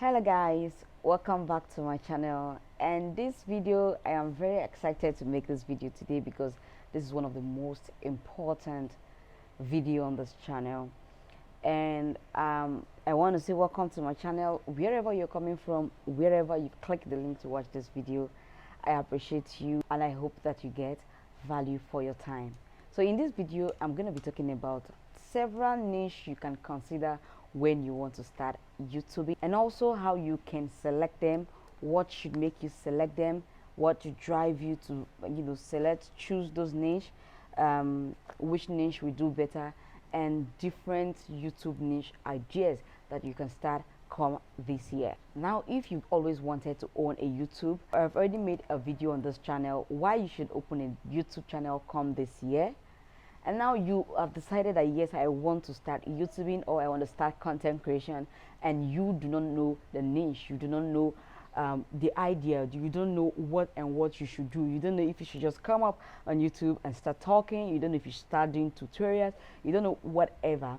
Hello guys, welcome back to my channel. And this video, I am very excited to make this video today because this is one of the most important video on this channel. And I want to say welcome to my channel wherever you're coming from, wherever you click the link to watch this video. I appreciate you and I hope that you get value for your time. So in this video, I'm going to be talking about several niche you can consider when you want to start YouTubing, and also how you can select them, what should make you select them, what to drive you to choose those niche, which niche will do better, and different YouTube niche ideas that you can start come this year. Now, if you've always wanted to own a YouTube, I've already made a video on this channel why you should open a YouTube channel come this year. And now you have decided that yes, I want to start YouTubing or I want to start content creation, and you do not know the niche, you do not know the idea, you don't know what you should do, you don't know if you should just come up on YouTube and start talking, you don't know if you should start doing tutorials, you don't know whatever.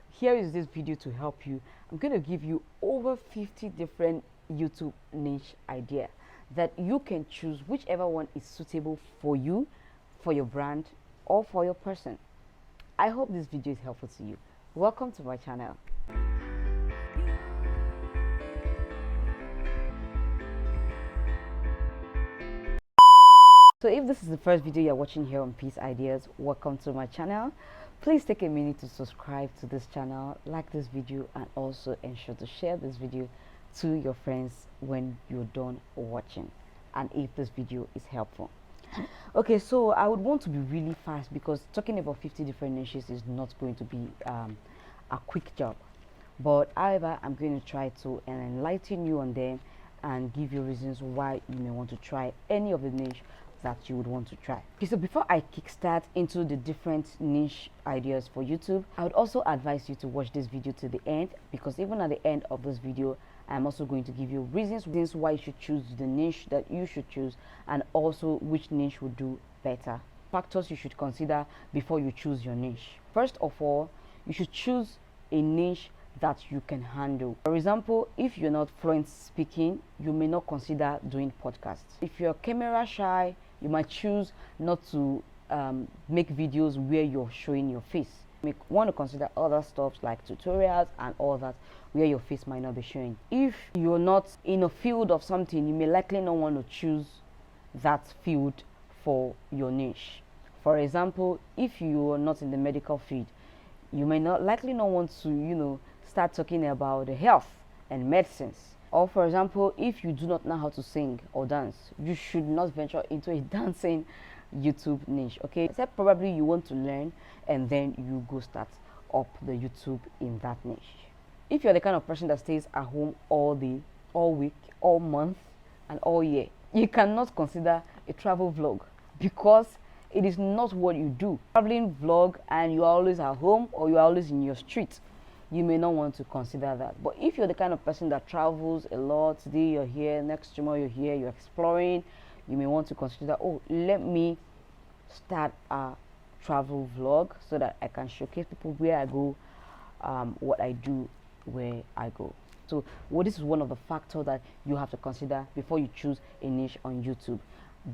Here is this video to help you. I'm going to give you over 50 different YouTube niche ideas that you can choose whichever one is suitable for you, for your brand, or for your person. I hope this video is helpful to you. Welcome to my channel. So if this is the first video you're watching here on Peace Ideas, welcome to my channel. Please take a minute to subscribe to this channel, like this video, and also ensure to share this video to your friends when you're done watching, and if this video is helpful. Okay, so I would want to be really fast because talking about 50 different niches is not going to be a quick job, but however, I'm going to try to enlighten you on them and give you reasons why you may want to try any of the niche that you would want to try. Okay, so before I kickstart into the different niche ideas for YouTube, I would also advise you to watch this video to the end, because even at the end of this video, I'm also going to give you reasons why you should choose the niche that you should choose, and also which niche would do better. Factors you should consider before you choose your niche. First of all, you should choose a niche that you can handle. For example, if you're not fluent speaking, you may not consider doing podcasts. If you're camera shy, you might choose not to make videos where you're showing your face. You may want to consider other stuff like tutorials and all that where your face might not be showing. If you're not in a field of something, you may likely not want to choose that field for your niche. For example, if you are not in the medical field, you may not want to start talking about the health and medicines. Or for example, if you do not know how to sing or dance, you should not venture into a dancing YouTube niche, okay? Except probably you want to learn and then you go start up the YouTube in that niche. If you're the kind of person that stays at home all day, all week, all month, and all year, you cannot consider a travel vlog because it is not what you do. Traveling vlog and you are always at home or you are always in your street, you may not want to consider that. But if you're the kind of person that travels a lot, today you're here, next tomorrow you're here, you're exploring, you may want to consider, oh, let me start a travel vlog so that I can showcase people where I go, what I do where I go. So this is one of the factors that you have to consider before you choose a niche on YouTube,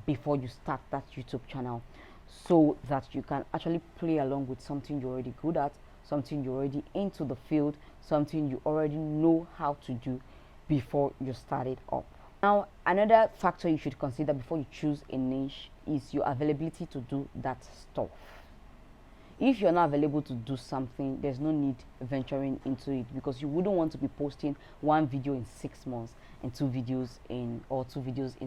before you start that YouTube channel, so that you can actually play along with something you're already good at, something you're already into the field, something you already know how to do before you start it up. Now, another factor you should consider before you choose a niche is your availability to do that stuff. If you're not available to do something, there's no need venturing into it, because you wouldn't want to be posting one video in 6 months and two videos in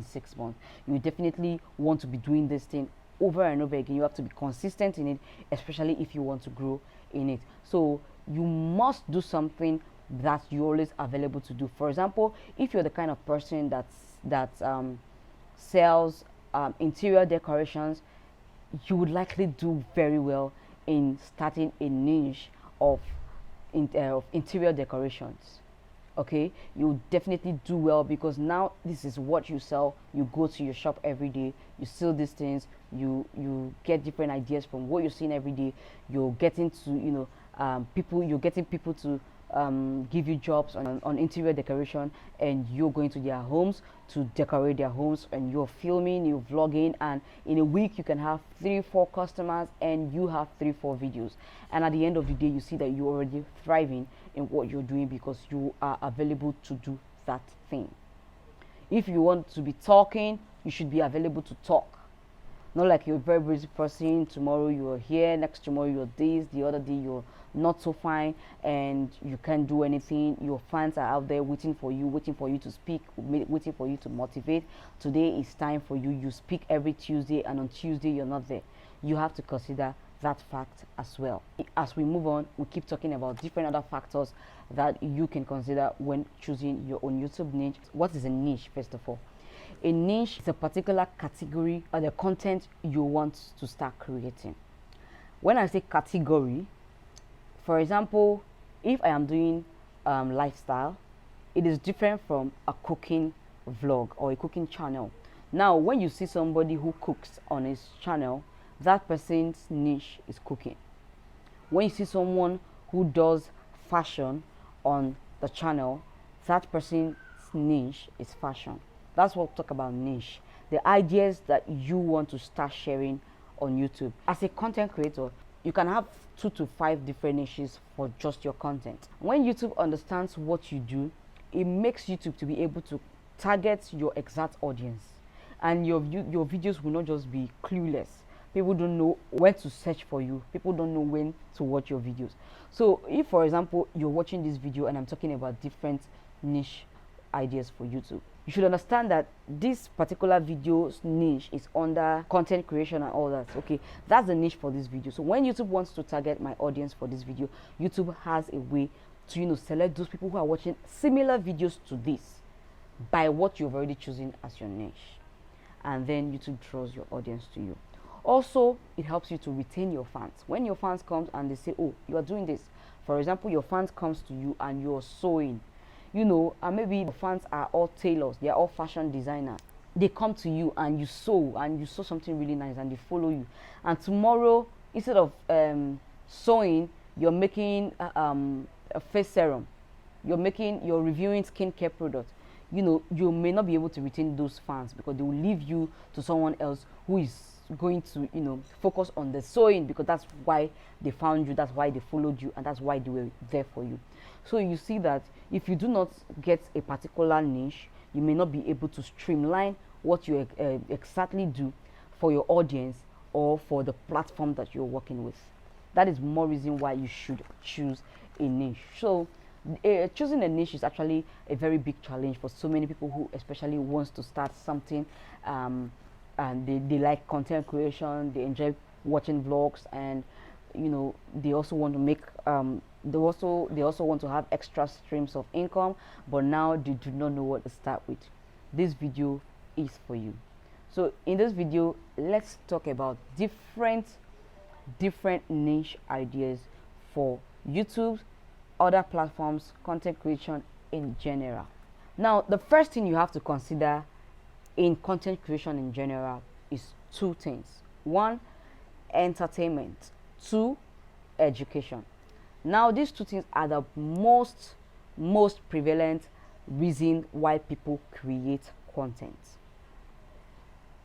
6 months. You definitely want to be doing this thing over and over again. You have to be consistent in it, especially if you want to grow in it. So you must do something that you're always available to do. For example, if you're the kind of person that sells interior decorations, you would likely do very well in starting a niche of interior decorations. Okay, you definitely do well, because now this is what you sell. You go to your shop every day, you sell these things, you get different ideas from what you're seeing every day. You're getting to you're getting people to give you jobs on interior decoration, and you're going to their homes to decorate their homes, and you're filming, you're vlogging, and in a week you can have 3-4 customers and you have 3-4 videos, and at the end of the day you see that you're already thriving in what you're doing because you are available to do that thing. If you want to be talking, you should be available to talk. Not like you're a very busy person, tomorrow you're here, next tomorrow you're this, the other day you're not so fine and you can't do anything. Your fans are out there waiting for you to speak, waiting for you to motivate. Today is time for you. You speak every Tuesday, and on Tuesday you're not there. You have to consider that fact as well. As we move on, we keep talking about different other factors that you can consider when choosing your own YouTube niche. What is a niche, first of all? A niche is a particular category of the content you want to start creating. When I say category, for example, if I am doing lifestyle, it is different from a cooking vlog or a cooking channel. Now, when you see somebody who cooks on his channel, that person's niche is cooking. When you see someone who does fashion on the channel, that person's niche is fashion. That's what we talk about niche. The ideas that you want to start sharing on YouTube. As a content creator, you can have 2 to 5 different niches for just your content. When YouTube understands what you do, it makes YouTube to be able to target your exact audience. And your videos will not just be clueless. People don't know when to search for you. People don't know when to watch your videos. So if, for example, you're watching this video and I'm talking about different niche ideas for YouTube, you should understand that this particular video's niche is under content creation and all that. Okay, that's the niche for this video. So when YouTube wants to target my audience for this video, YouTube has a way to select those people who are watching similar videos to this by what you've already chosen as your niche, and then YouTube draws your audience to you. Also, it helps you to retain your fans. When your fans come and they say, oh, you are doing this, for example, your fans comes to you and you're sewing, and maybe your fans are all tailors, they are all fashion designers. They come to you and you sew something really nice and they follow you, and tomorrow instead of sewing, you're making a face serum, you're reviewing skincare products. You may not be able to retain those fans because they will leave you to someone else who is going to focus on the sewing, because that's why they found you, that's why they followed you, and that's why they were there for you. So you see that if you do not get a particular niche, you may not be able to streamline what you exactly do for your audience or for the platform that you're working with. That is more reason why you should choose a niche. So choosing a niche is actually a very big challenge for so many people who especially wants to start something, and they like content creation, they enjoy watching vlogs, and they also want to make they also want to have extra streams of income, but now they do not know what to start with. This video is for you. So in this video, let's talk about different niche ideas for YouTube, other platforms, content creation in general. Now, the first thing you have to consider in content creation in general is 2 things. 1, entertainment. 2, education. Now, these 2 things are the most prevalent reason why people create content.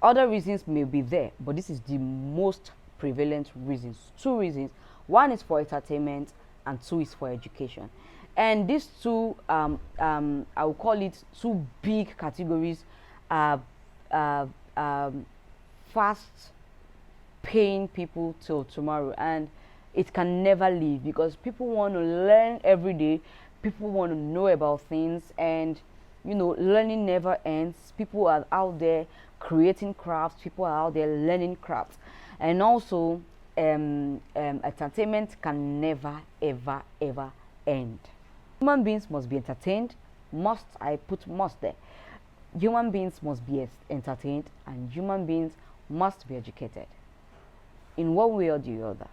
Other reasons may be there, but this is the most prevalent reasons. 2 reasons. 1 is for entertainment and 2 is for education. And these 2 I will call it 2 big categories are fast paying people till tomorrow, and it can never leave because people want to learn every day. People want to know about things, and learning never ends. People are out there creating crafts, people are out there learning crafts, and also entertainment can never ever end. Human beings must be entertained. I put must there. Human beings must be entertained, and human beings must be educated in one way or the other.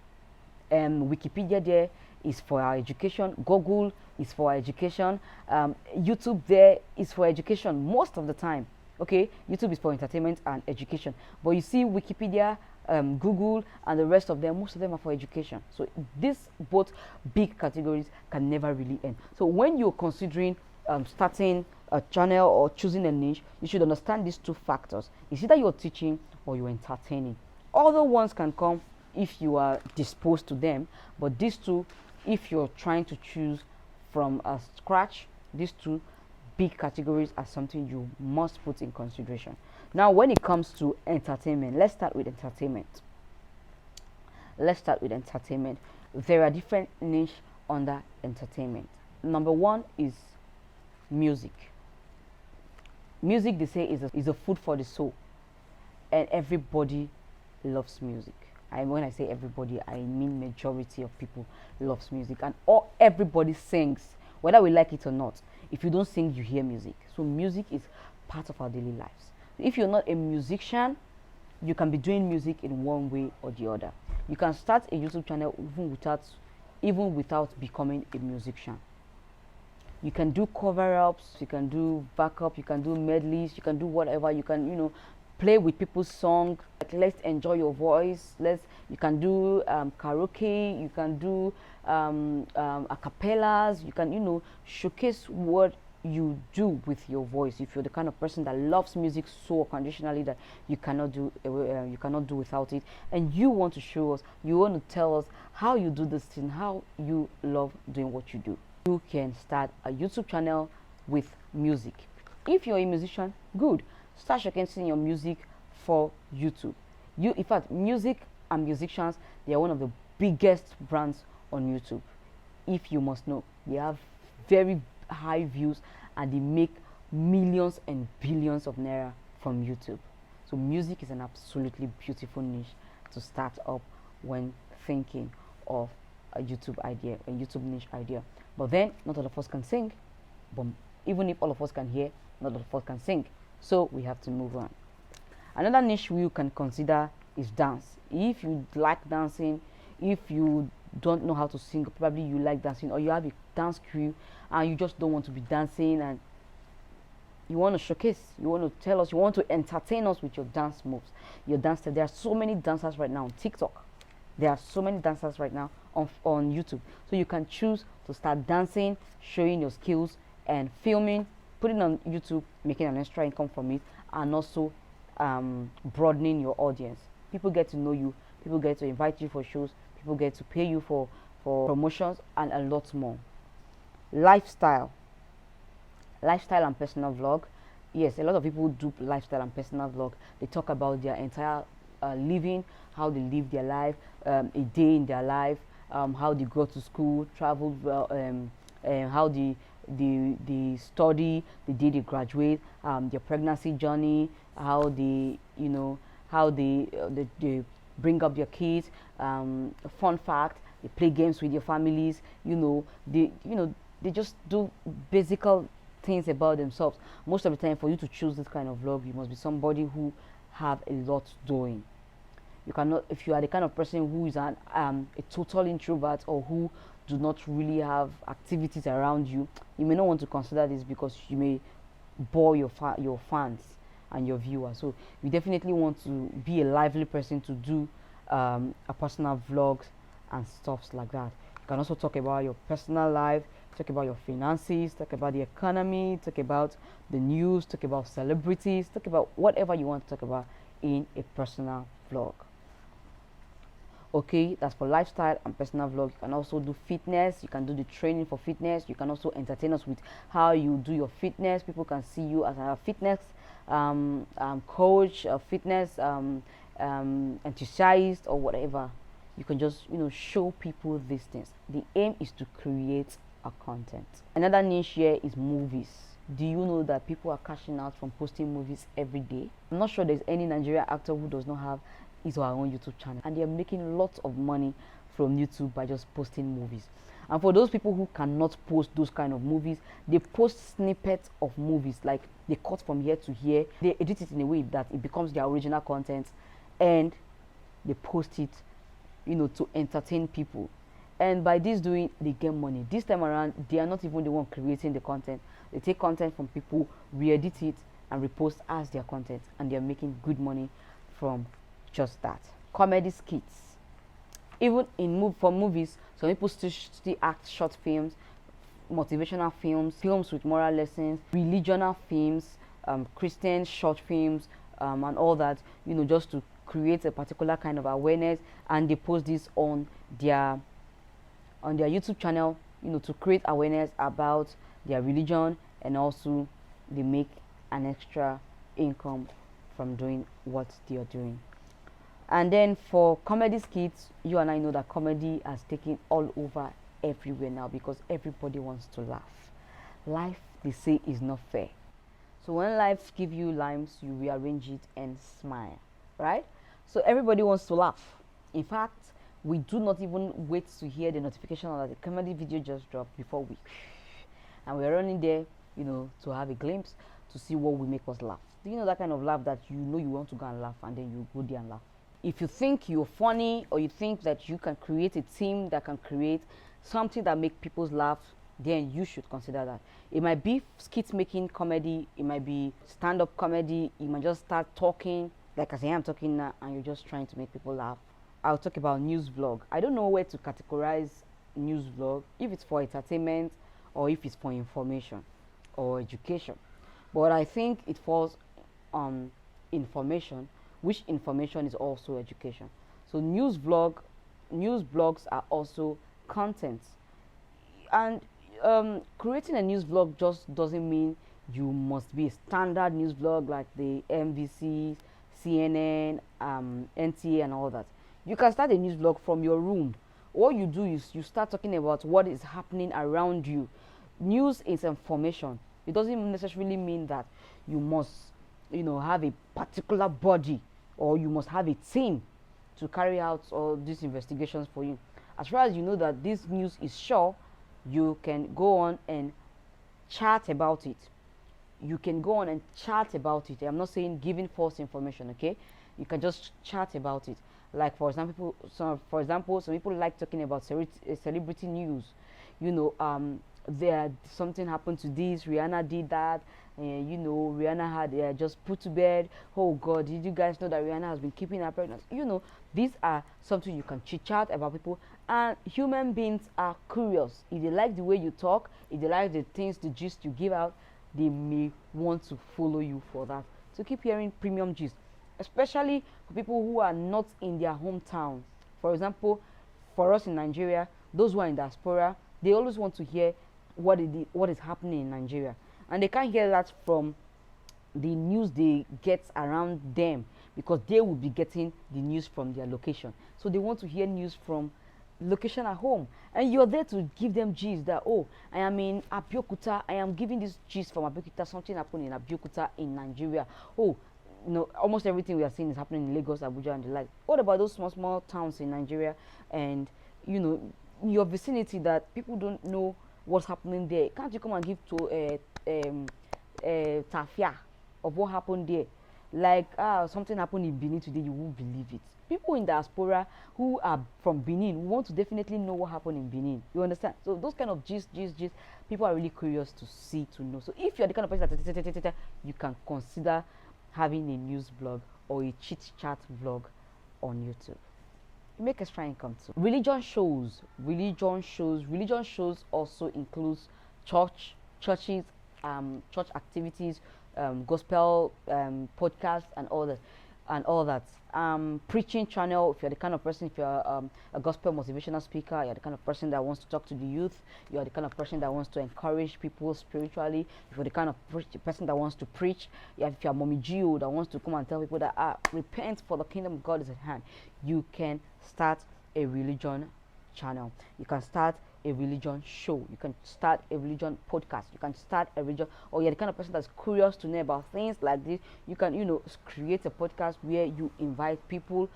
Wikipedia there is for our education, Google is for our education, YouTube there is for education most of the time. Okay, YouTube is for entertainment and education, but you see Wikipedia Google, and the rest of them, most of them are for education. So these both big categories can never really end. So when you're considering starting a channel or choosing a niche, you should understand these two factors. It's either you're teaching or you're entertaining. Other ones can come if you are disposed to them, but these two, if you're trying to choose from scratch, these two big categories are something you must put in consideration. Now, when it comes to entertainment, let's start with entertainment. There are different niche under entertainment. Number one is music. Music, they say, is a food for the soul, and everybody loves music. When I say everybody, I mean majority of people loves music, and everybody sings, whether we like it or not. If you don't sing, you hear music. So music is part of our daily lives. If you're not a musician, you can be doing music in one way or the other. You can start a YouTube channel even without becoming a musician. You can do cover-ups, you can do backup, you can do medleys, you can do whatever. You can, play with people's songs. Like, let's enjoy your voice. You can do karaoke. You can do acapellas. You can, showcase what you do with your voice. If you're the kind of person that loves music so unconditionally that you cannot do without it, and you want to show us, you want to tell us how you do this thing, how you love doing what you do, you can start a YouTube channel with music. If you're a musician, good. Start showcasing your music for YouTube. In fact, music and musicians, they are one of the biggest brands on YouTube. If you must know, they have very high views and they make millions and billions of naira from YouTube. So music is an absolutely beautiful niche to start up when thinking of a YouTube niche idea. But then not all of us can sing. But even if all of us can hear, not all of us can sing. So we have to move on. Another niche you can consider is dance. If you like dancing, if you don't know how to sing, probably you like dancing, or you have a dance crew and you just don't want to be dancing and you want to showcase, you want to tell us, you want to entertain us with your dance moves, your dance style. There are so many dancers right now on TikTok. There are so many dancers right now on YouTube. So you can choose to start dancing, showing your skills and filming, putting on YouTube, making an extra income from it, and also broadening your audience. People get to know you, people get to invite you for shows, people get to pay you for promotions, and a lot more. Lifestyle and personal vlog. Yes, a lot of people do lifestyle and personal vlog. They talk about their entire living, how they live their life, a day in their life, how they go to school, travel, how they study, the day they graduate, their pregnancy journey, how they bring up their kids. Fun fact: they play games with your families. They just do basic things about themselves. Most of the time, for you to choose this kind of vlog, you must be somebody who have a lot doing. You cannot, if you are the kind of person who is a total introvert or who do not really have activities around you, you may not want to consider this because you may bore your fans and your viewers. So you definitely want to be a lively person to do a personal vlogs and stuffs like that. You can also talk about your personal life, talk about your finances, talk about the economy, talk about the news, talk about celebrities, talk about whatever you want to talk about in a personal vlog. Okay, that's for lifestyle and personal vlog. You can also do fitness. You can do the training for fitness. You can also entertain us with how you do your fitness. People can see you as a fitness coach, a fitness enthusiast, or whatever. You can just show people these things. The aim is to create a content. Another niche here is movies. Do you know that people are cashing out from posting movies every day? I'm not sure there's any Nigerian actor who does not have his or her own YouTube channel, and they are making lots of money from YouTube by just posting movies. And for those people who cannot post those kind of movies, they post snippets of movies, like they cut from here to here, they edit it in a way that it becomes their original content, and they post it to entertain people. And by this doing, they get money. This time around, they are not even the one creating the content. They take content from people, re-edit it, and repost as their content, and they are making good money from just that. comedy skits. Even for movies, some people still act short films, motivational films, films with moral lessons, religional films, Christian short films, and all that, just to create a particular kind of awareness. And they post this on their YouTube channel, to create awareness about their religion, and also they make an extra income from doing what they are doing. And then for comedy skits, you and I know that comedy has taken all over everywhere now, because everybody wants to laugh. Life, they say, is not fair. So when life gives you limes, you rearrange it and smile, right? So everybody wants to laugh. In fact, we do not even wait to hear the notification that the comedy video just dropped before and we're running there, to have a glimpse, to see what will make us laugh. Do you know that kind of laugh that you want to go and laugh, and then you go there and laugh? If you think you're funny, or you think that you can create a team that can create something that make people laugh, then you should consider that. It might be skit making comedy, it might be stand-up comedy, you might just start talking like as I am talking now, and you're just trying to make people laugh. I'll talk about news vlog. I don't know where to categorize news vlog, if it's for entertainment or if it's for information or education. But I think it falls on information, which information is also education. So news blogs are also content. And creating a news vlog just doesn't mean you must be a standard news vlog like the MVC, CNN, NTA and all that. You can start a news vlog from your room. What you do is you start talking about what is happening around you. News is information. It doesn't necessarily mean that you must, have a particular body, or you must have a team to carry out all these investigations for you. As far as you know that this news is sure, you can go on and chat about it. You can go on and chat about it. I'm not saying giving false information, okay? You can just chat about it. Like for example, some people like talking about celebrity news. There something happened to this. Rihanna did that. Rihanna had just put to bed. Oh God, did you guys know that Rihanna has been keeping her pregnant? These are something you can chit chat about people. And human beings are curious. If they like the way you talk, if they like the things, the gist you give out, they may want to follow you for that. So keep hearing premium gist, especially for people who are not in their hometown. For example, for us in Nigeria, those who are in diaspora, they always want to hear what is happening in Nigeria, and they can't hear that from the news they get around them, because they will be getting the news from their location. So they want to hear news from location at home, and you're there to give them gist that, oh, I am in Abeokuta, I am giving this gist from Abeokuta, something happened in Abeokuta in Nigeria. Oh, almost everything we are seeing is happening in Lagos, Abuja and the like. What about those small towns in Nigeria, and your vicinity that people don't know what's happening there? Can't you come and give to tafia of what happened there? Like something happened in Benin today, you won't believe it. People in diaspora who are from Benin want to definitely know what happened in Benin. You understand? So those kind of gist, people are really curious to see, to know. So if you're the kind of person that you can consider having a news blog or a chit chat vlog on YouTube. You make extra income too. Religion shows also includes churches, church activities, gospel podcasts and all that. Preaching channel, if you're the kind of person, if you're a gospel motivational speaker, you're the kind of person that wants to talk to the youth, you're the kind of person that wants to encourage people spiritually, if you're the kind of person that wants to preach, if you're Mommy Gio that wants to come and tell people that repent, for the kingdom of God is at hand, you can start a religion channel. You can start a religion show. You can start a religion podcast. You can start a religion, or you're the kind of person that's curious to know about things like this. You can, create a podcast where you invite people,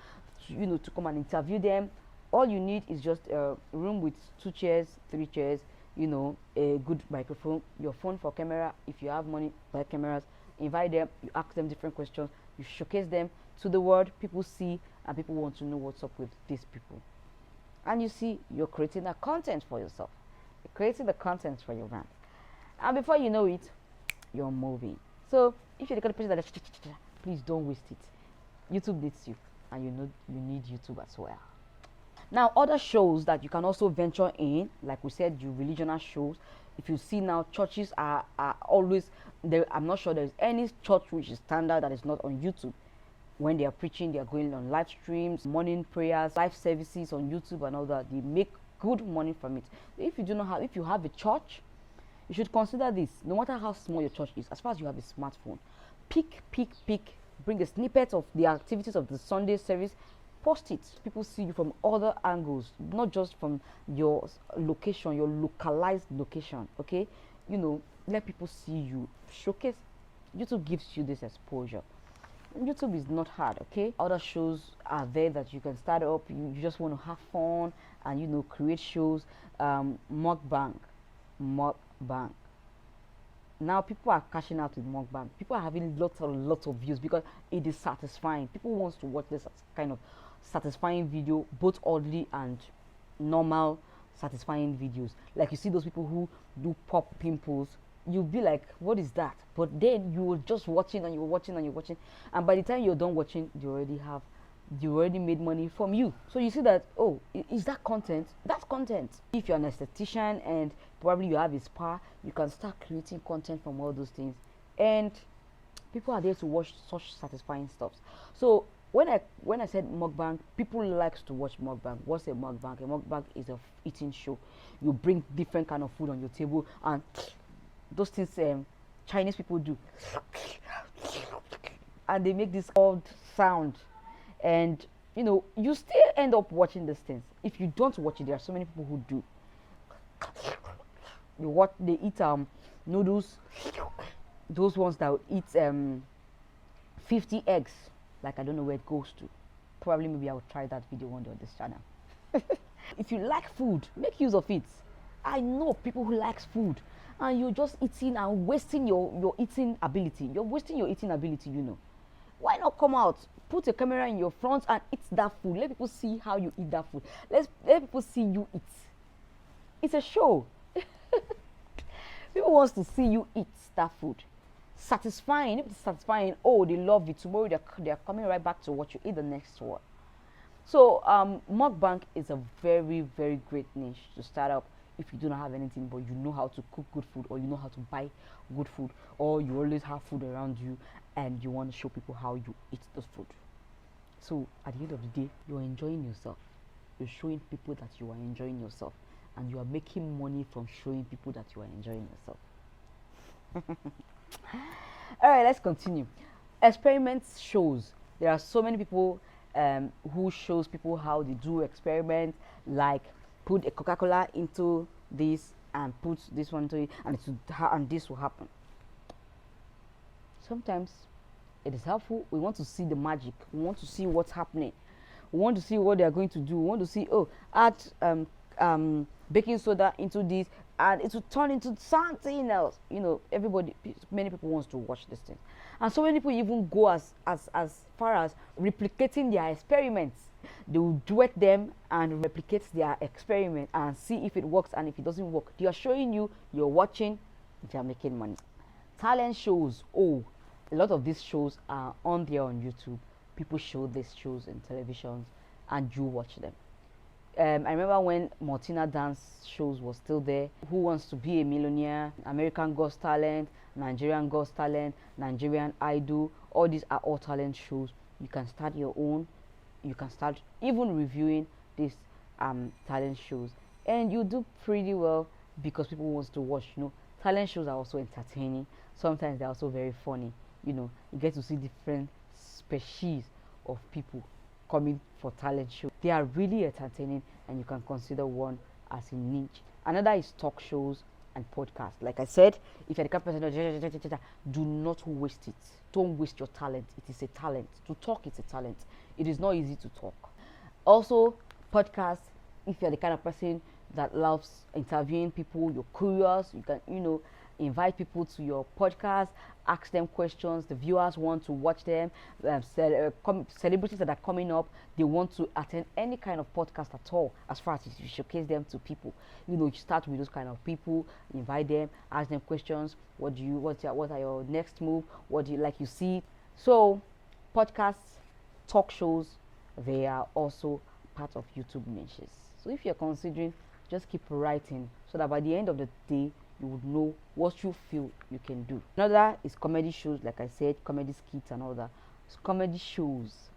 to come and interview them. All you need is just a room with 2 chairs, 3 chairs, a good microphone, your phone for camera. If you have money, buy cameras. Invite them. You ask them different questions. You showcase them to the world. People see, and people want to know what's up with these people. And you see, you're creating a content for yourself. You're creating the content for your brand. And before you know it, you're moving. So if you're the kind of person that please don't waste it. YouTube needs you. and you know you need YouTube as well. Now, other shows that you can also venture in, like we said, your religional shows. If you see now, churches are always there. I'm not sure there's any church which is standard that is not on YouTube. When they are preaching, they are going on live streams, morning prayers, live services on YouTube and all that. They make good money from it. If you have a church, you should consider this. No matter how small your church is, as far as you have a smartphone, pick, bring a snippet of the activities of the Sunday service, post it. People see you from other angles, not just from your location, your localized location. Okay, let people see you. Showcase. YouTube gives you this exposure. YouTube is not hard. Okay, other shows are there that you can start up. You just want to have fun and create shows. Mukbang. Now people are cashing out with mukbang. People are having lots of views because it is satisfying. People want to watch this kind of satisfying video, both oddly and normal satisfying videos. Like you see those people who do pop pimples, you'll be like, what is that? But then you're just watching and you're watching and you're watching, and by the time you're done watching, they already made money from you. So you see that, oh, is that content? That's content. If you're an esthetician and probably you have a spa, you can start creating content from all those things, and people are there to watch such satisfying stuff. So when I said mukbang, people likes to watch mukbang. What's a mukbang? A mukbang is a eating show. You bring different kind of food on your table, and those things Chinese people do, and they make this odd sound, and you still end up watching these things. If you don't watch it, there are so many people who do. They eat noodles, those ones that eat 50 eggs. Like, I don't know where it goes to. Probably maybe I'll try that video one day on this channel. If you like food, make use of it. I know people who likes food, and you're just eating and wasting your eating ability. You're wasting your eating ability, Why not come out, put a camera in your front and eat that food? Let people see how you eat that food. Let people see you eat. It's a show. People wants to see you eat that food. Satisfying. If it's satisfying, oh, they love it. Tomorrow they're coming right back to what you eat the next one. So mukbang is a very, very great niche to start up if you do not have anything, but you know how to cook good food, or you know how to buy good food, or you always have food around you and you want to show people how you eat the food. So at the end of the day, you're enjoying yourself. You're showing people that you are enjoying yourself, and you are making money from showing people that you are enjoying yourself. All right, let's continue. Experiments shows. There are so many people who shows people how they do experiments, like put a Coca-Cola into this and put this one into it, and this will happen. Sometimes it is helpful. We want to see the magic. We want to see what's happening. We want to see what they are going to do. We want to see, oh, add baking soda into this, and it will turn into something else. Many people wants to watch this thing, and so many people even go as far as replicating their experiments. They will duet them and replicate their experiment and see if it works, and if it doesn't work, they are showing you, you're watching, they are making money. Talent shows. Oh, a lot of these shows are on there on YouTube. People show these shows in televisions, and you watch them. I remember when Martina dance shows was still there. Who Wants to Be a Millionaire, American Got Talent, Nigerian Got Talent, Nigerian Idol. All these are all talent shows. You can start your own. You can start even reviewing these talent shows, and you do pretty well because people want to watch. Talent shows are also entertaining. Sometimes they're also very funny. You get to see different species of people coming for talent shows. They are really entertaining, and you can consider one as a niche. Another is talk shows and podcasts. Like I said, if you're the kind of person, do not waste it. Don't waste your talent. It is a talent. To talk is a talent. It is not easy to talk. Also, podcasts, if you're the kind of person that loves interviewing people, you're curious, you can, invite people to your podcast, ask them questions. The viewers want to watch them. Celebrities that are coming up, they want to attend any kind of podcast at all, as far as you showcase them to people. You start with those kind of people, invite them, ask them questions. What are your next move? What do you like? You see. So podcasts, talk shows they are also part of YouTube niches. So if you're considering, just keep writing so that by the end of the day you would know what you feel you can do. Another is comedy shows, like I said, comedy skits and all that. It's comedy shows.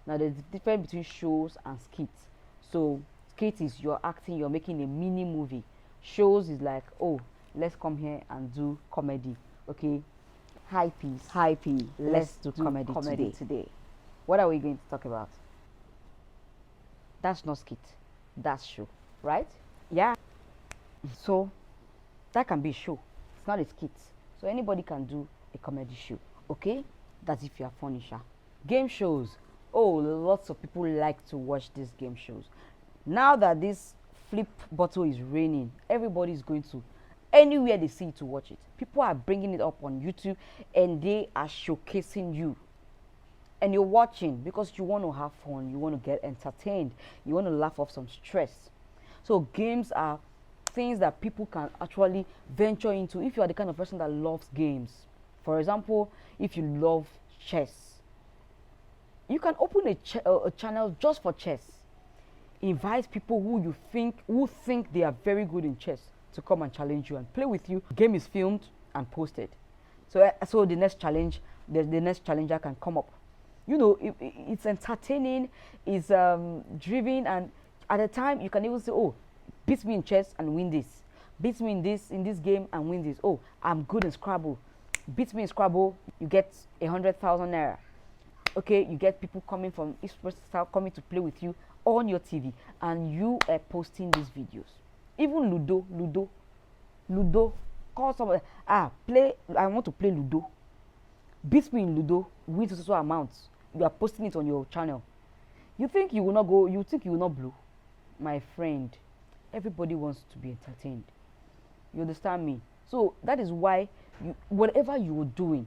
Now there's a difference between shows and skits. So skit is you're acting, you're making a mini movie. Shows is like, oh, let's come here and do comedy. Okay, hi P, let's do comedy today. What are we going to talk about? That's not skit, that's show, right? Yeah. So that can be a show, it's not a skit. So anybody can do a comedy show. Okay, that's if you are funny. Game shows, oh, lots of people like to watch these game shows. Now that this flip bottle is raining, everybody is going to anywhere they see it to watch it. People are bringing it up on YouTube and they are showcasing you, and you're watching because you want to have fun, you want to get entertained, you want to laugh off some stress. So games are things that people can actually venture into if you are the kind of person that loves games. For example, if you love chess, you can open a channel just for chess. Invite people who think they are very good in chess to come and challenge you and play with you. Game is filmed and posted, so the next challenge, the next challenger can come up. You know, it's entertaining, it's driven, and at the time you can even say, oh, beat me in chess and win this, beat me in this game and win this. Oh, I'm good in Scrabble, beat me in Scrabble, you get 100,000 naira. Okay, you get people coming from each style coming to play with you on your TV, and you are posting these videos. Even Ludo, call somebody, play, I want to play Ludo, beat me in Ludo, win so amounts. You are posting it on your channel. You think you will not go, you think you will not blow? My friend, everybody wants to be entertained. You understand me? So that is why whatever you are doing,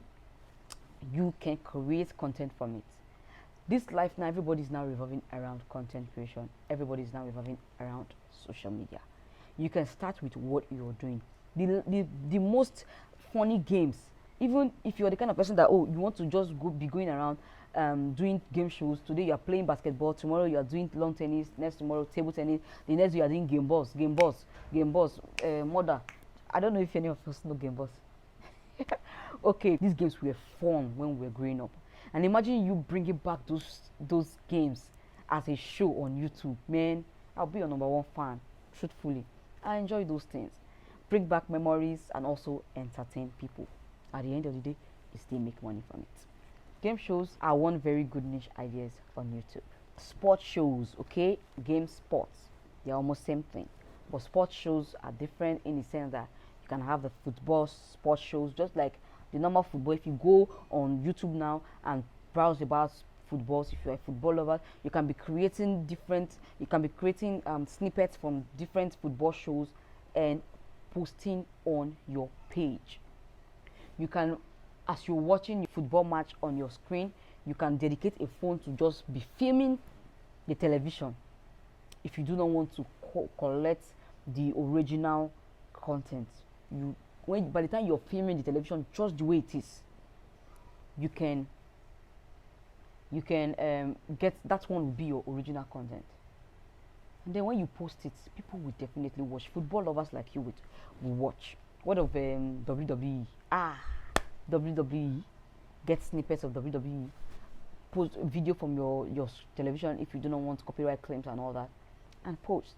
you can create content from it. This life now, everybody is now revolving around content creation. Everybody is now revolving around social media. You can start with what you're doing. The most funny games, even if you're the kind of person that, oh, you want to just be going around doing game shows. Today you are playing basketball, tomorrow you are doing lawn tennis, next tomorrow table tennis, the next you are doing game balls, mother. I don't know if any of us know game balls. Okay, these games were fun when we were growing up, and imagine you bringing back those games as a show on YouTube. Man, I'll be your #1 fan. Truthfully, I enjoy those things. Bring back memories and also entertain people. At the end of the day, you still make money from it. Game shows are one very good niche ideas on YouTube. Sports shows, okay, game sports, they're almost same thing, but sports shows are different in the sense that you can have the football sports shows just like the normal football. If you go on YouTube now and browse about footballs, if you're a football lover, you can be creating snippets from different football shows and posting on your page. You can, as you're watching a football match on your screen, you can dedicate a phone to just be filming the television. If you do not want to collect the original content, by the time you're filming the television just the way it is, you can get that one will be your original content. And then when you post it, people will definitely watch. Football lovers like you will watch. What of WWE? WWE, get snippets of WWE, post a video from your television if you do not want copyright claims and all that, and post.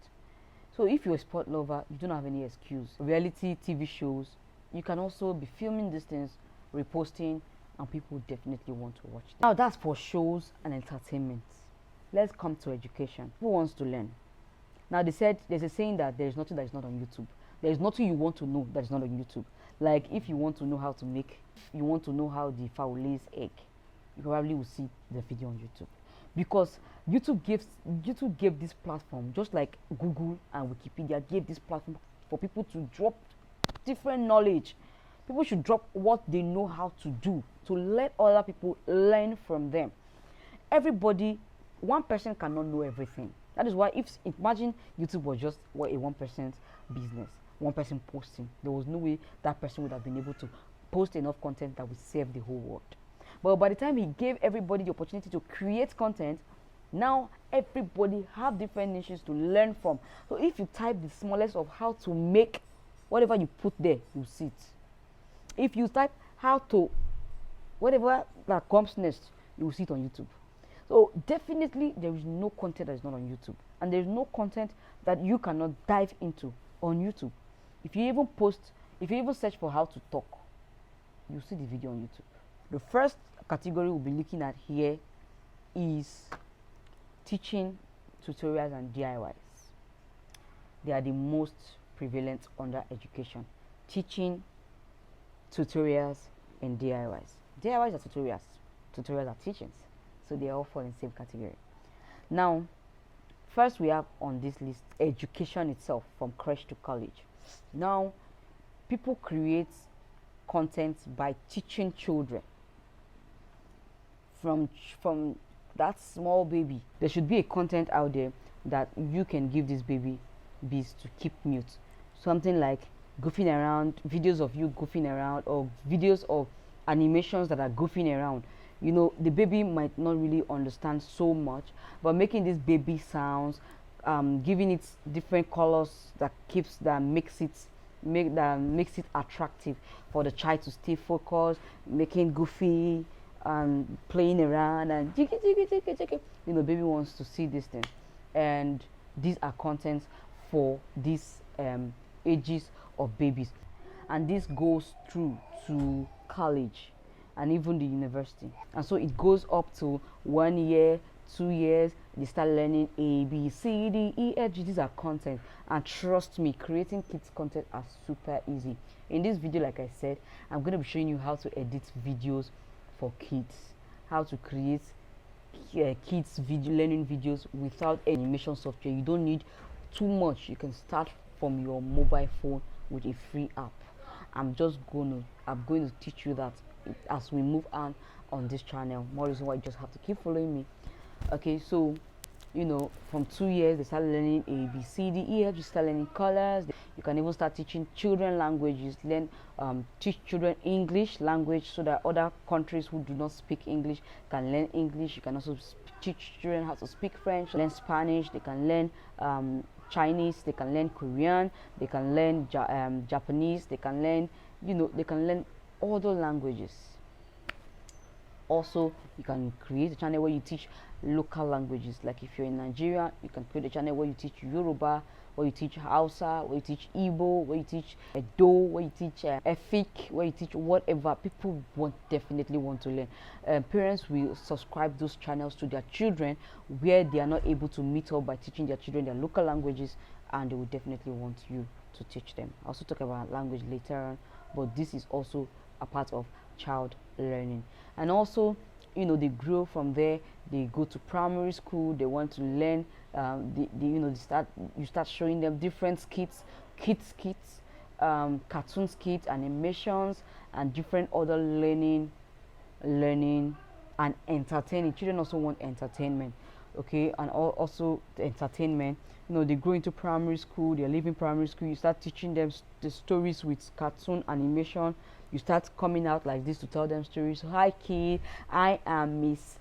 So if you're a sport lover, you don't have any excuse. Reality TV shows, you can also be filming these things, reposting, and people definitely want to watch them. Now that's for shows and entertainment. Let's come to education. Who wants to learn? Now they said there's a saying that there's nothing that is not on YouTube. There's nothing you want to know that is not on YouTube. Like if you want to know how the fowl lays egg, you probably will see the video on YouTube, because YouTube gave this platform, just like Google and Wikipedia gave this platform for people to drop different knowledge. People should drop what they know how to do to let other people learn from them. Everybody, one person cannot know everything. That is why imagine YouTube was just a 1% business, one person posting, there was no way that person would have been able to post enough content that would save the whole world. But by the time he gave everybody the opportunity to create content, Now everybody have different niches to learn from. So if you type the smallest of how to make whatever you put there, you see it. If you type how to whatever that comes next, you will see it on YouTube. So definitely there is no content that is not on YouTube, and there is no content that you cannot dive into on YouTube. If you even search for how to talk, you see the video on YouTube. The first category we'll be looking at here is teaching tutorials and DIYs. They are the most prevalent under education. Teaching, tutorials, and DIYs. DIYs are tutorials. Tutorials are teachings. So they all fall in the same category. Now, first we have on this list education itself, from crèche to college. Now, people create content by teaching children. From that small baby, there should be a content out there that you can give this baby bees to keep mute. Something like goofing around, videos of you goofing around, or videos of animations that are goofing around. You know, the baby might not really understand so much, but making these baby sounds, giving it different colors that makes it attractive for the child to stay focused, making goofy and playing around and jiggy. You know, baby wants to see this thing, and these are contents for these ages of babies, and this goes through to college and even the university. And so it goes up to 1 year, 2 years, they start learning A, B, C, D, E, F, G. These are content, and trust me, creating kids content are super easy. In this video, like I said, I'm going to be showing you how to edit videos for kids, how to create kids learning videos without animation software. You don't need too much. You can start from your mobile phone with a free app. I'm going to teach you that as we move on this channel. More reason why you just have to keep following me. Okay, so you know, from 2 years they start learning A, B, C, D, E, F. You start learning colors. You can even start teaching children languages. Teach children English language, so that other countries who do not speak English can learn English. You can also teach children how to speak French, learn Spanish. They can learn Chinese. They can learn Korean. They can learn Japanese. They can learn, they can learn other languages. Also, you can create a channel where you teach local languages. Like if you're in Nigeria, you can create a channel where you teach Yoruba, where you teach Hausa, where you teach Igbo, where you teach Edo, where you teach Efik, where you teach whatever people definitely want to learn. Parents will subscribe those channels to their children where they are not able to meet up by teaching their children their local languages, and they will definitely want you to teach them. I'll also talk about language later on, but this is also a part of child learning. And also, they grow from there. They go to primary school. They want to learn. You start showing them different skits, kids skits, cartoon skits, animations, and different other learning and entertaining. Children also want entertainment. Okay, and also the entertainment. They grow into primary school. They're leaving primary school. You start teaching them the stories with cartoon animation. You start coming out like this to tell them stories. Hi kid, I am Miss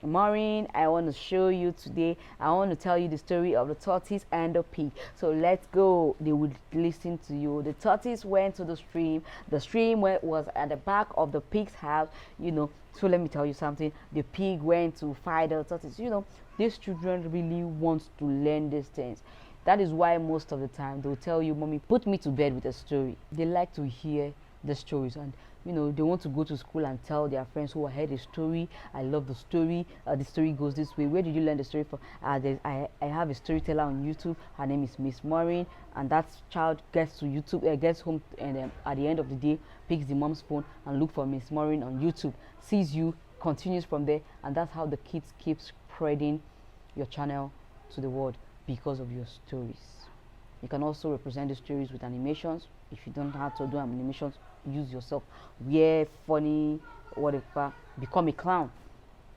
Maureen. I want to show you today. I want to tell you the story of the tortoise and the pig. So let's go. They would listen to you. The tortoise went to the stream. The stream was at the back of the pig's house. So let me tell you something. The pig went to fight the tortoise. These children really want to learn these things. That is why most of the time they'll tell you, "Mommy, put me to bed with a story." They like to hear the stories, and they want to go to school and tell their friends who heard a story. I love the story. The story goes this way. Where did you learn the story from? I have a storyteller on YouTube. Her name is Miss Maureen, and that child gets to YouTube, gets home, and at the end of the day, picks the mom's phone and look for Miss Maureen on YouTube. Sees you, continues from there, and that's how the kids keep spreading your channel to the world because of your stories. You can also represent the stories with animations. If you don't know how to do animations, use yourself. We're funny, whatever. Become a clown.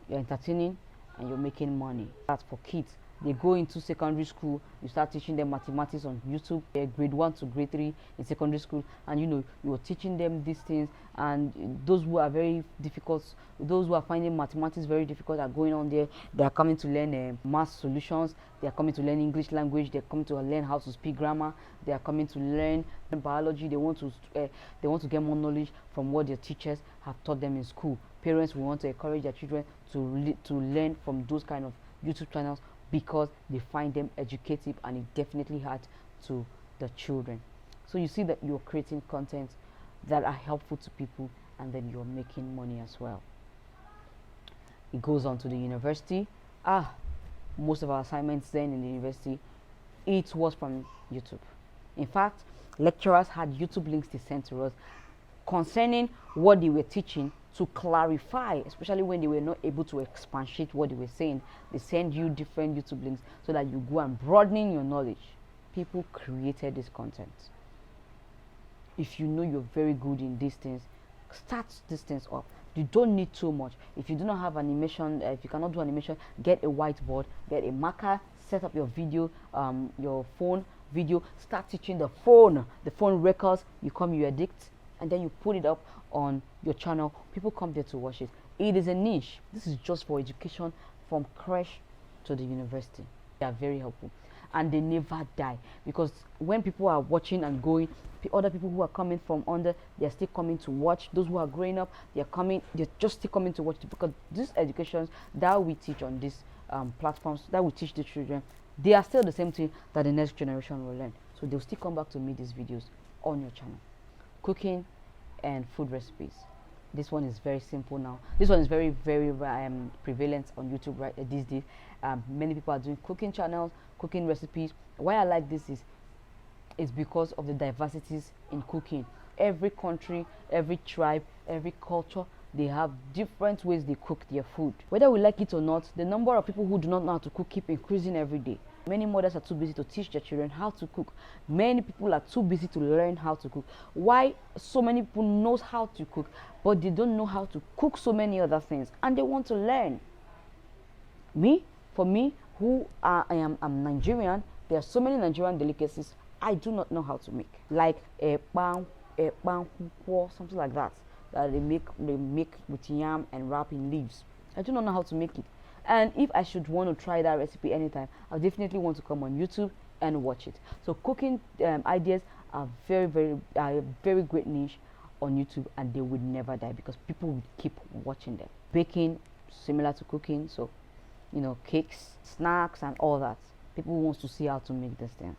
You're entertaining and you're making money. That's for kids. They go into secondary school, you start teaching them mathematics on YouTube, grade 1 to grade 3 in secondary school, and you're teaching them these things. And those who are very difficult, those who are finding mathematics very difficult, are going on there. They are coming to learn math solutions, they are coming to learn English language, they are coming to learn how to speak grammar, they are coming to learn biology. They want to get more knowledge from what their teachers have taught them in school. Parents will want to encourage their children to learn from those kind of YouTube channels, because they find them educative and it definitely adds to the children. So you see that you're creating content that are helpful to people, and then you're making money as well. It goes on to the university. Most of our assignments then in the university, it was from YouTube. In fact, lecturers had YouTube links to send to us concerning what they were teaching, to clarify, especially when they were not able to expatiate what they were saying. They send you different YouTube links so that you go and broaden your knowledge. People created this content. If you know you're very good in these things, start these things up. You don't need too much. If you do not have animation, if you cannot do animation, get a whiteboard, get a marker, set up your video, your phone video, start teaching the phone records. You edit, and then you put it up on your channel. People come there to watch it. It is a niche. This is just for education, from creche to the university. They are very helpful, and they never die, because when people are watching and going, other people who are coming from under, they are still coming to watch. Those who are growing up, they're just still coming to watch it, because these educations that we teach on these platforms, that we teach the children, they are still the same thing that the next generation will learn. So they'll still come back to me these videos on your channel. Cooking and food recipes. This one is very simple now. This one is very prevalent on YouTube right these days. Many people are doing cooking channels, cooking recipes. Why I like this is because of the diversities in cooking. Every country, every tribe, every culture, they have different ways they cook their food. Whether we like it or not, the number of people who do not know how to cook keep increasing every day. Many mothers are too busy to teach their children how to cook. Many people are too busy to learn how to cook. Why so many people knows how to cook, but they don't know how to cook so many other things, and they want to learn. For me, I'm Nigerian. There are so many Nigerian delicacies I do not know how to make, like a something like that they make with yam and wrap in leaves. I do not know how to make it. And if I should want to try that recipe anytime, I definitely want to come on YouTube and watch it. So cooking ideas are very great niche on YouTube, and they would never die, because people will keep watching them. Baking, similar to cooking, so cakes, snacks, and all that. People want to see how to make these things.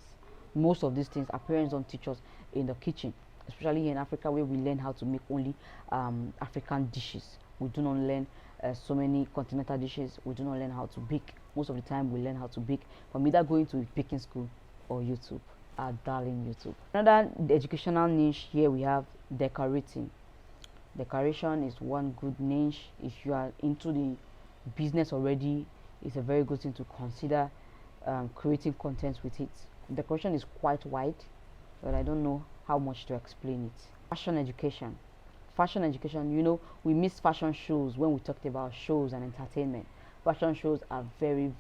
Most of these things our parents don't teach us in the kitchen, especially here in Africa, where we learn how to make only African dishes. We do not learn so many continental dishes. We do not learn how to bake. Most of the time we learn how to bake from either going to baking school or YouTube, our darling YouTube. Another educational niche here, we have decorating. Decoration is one good niche. If you are into the business already, it's a very good thing to consider creating content with it. Decoration is quite wide, but I don't know how much to explain it. Fashion education. We miss fashion shows when we talked about shows and entertainment. Fashion shows are very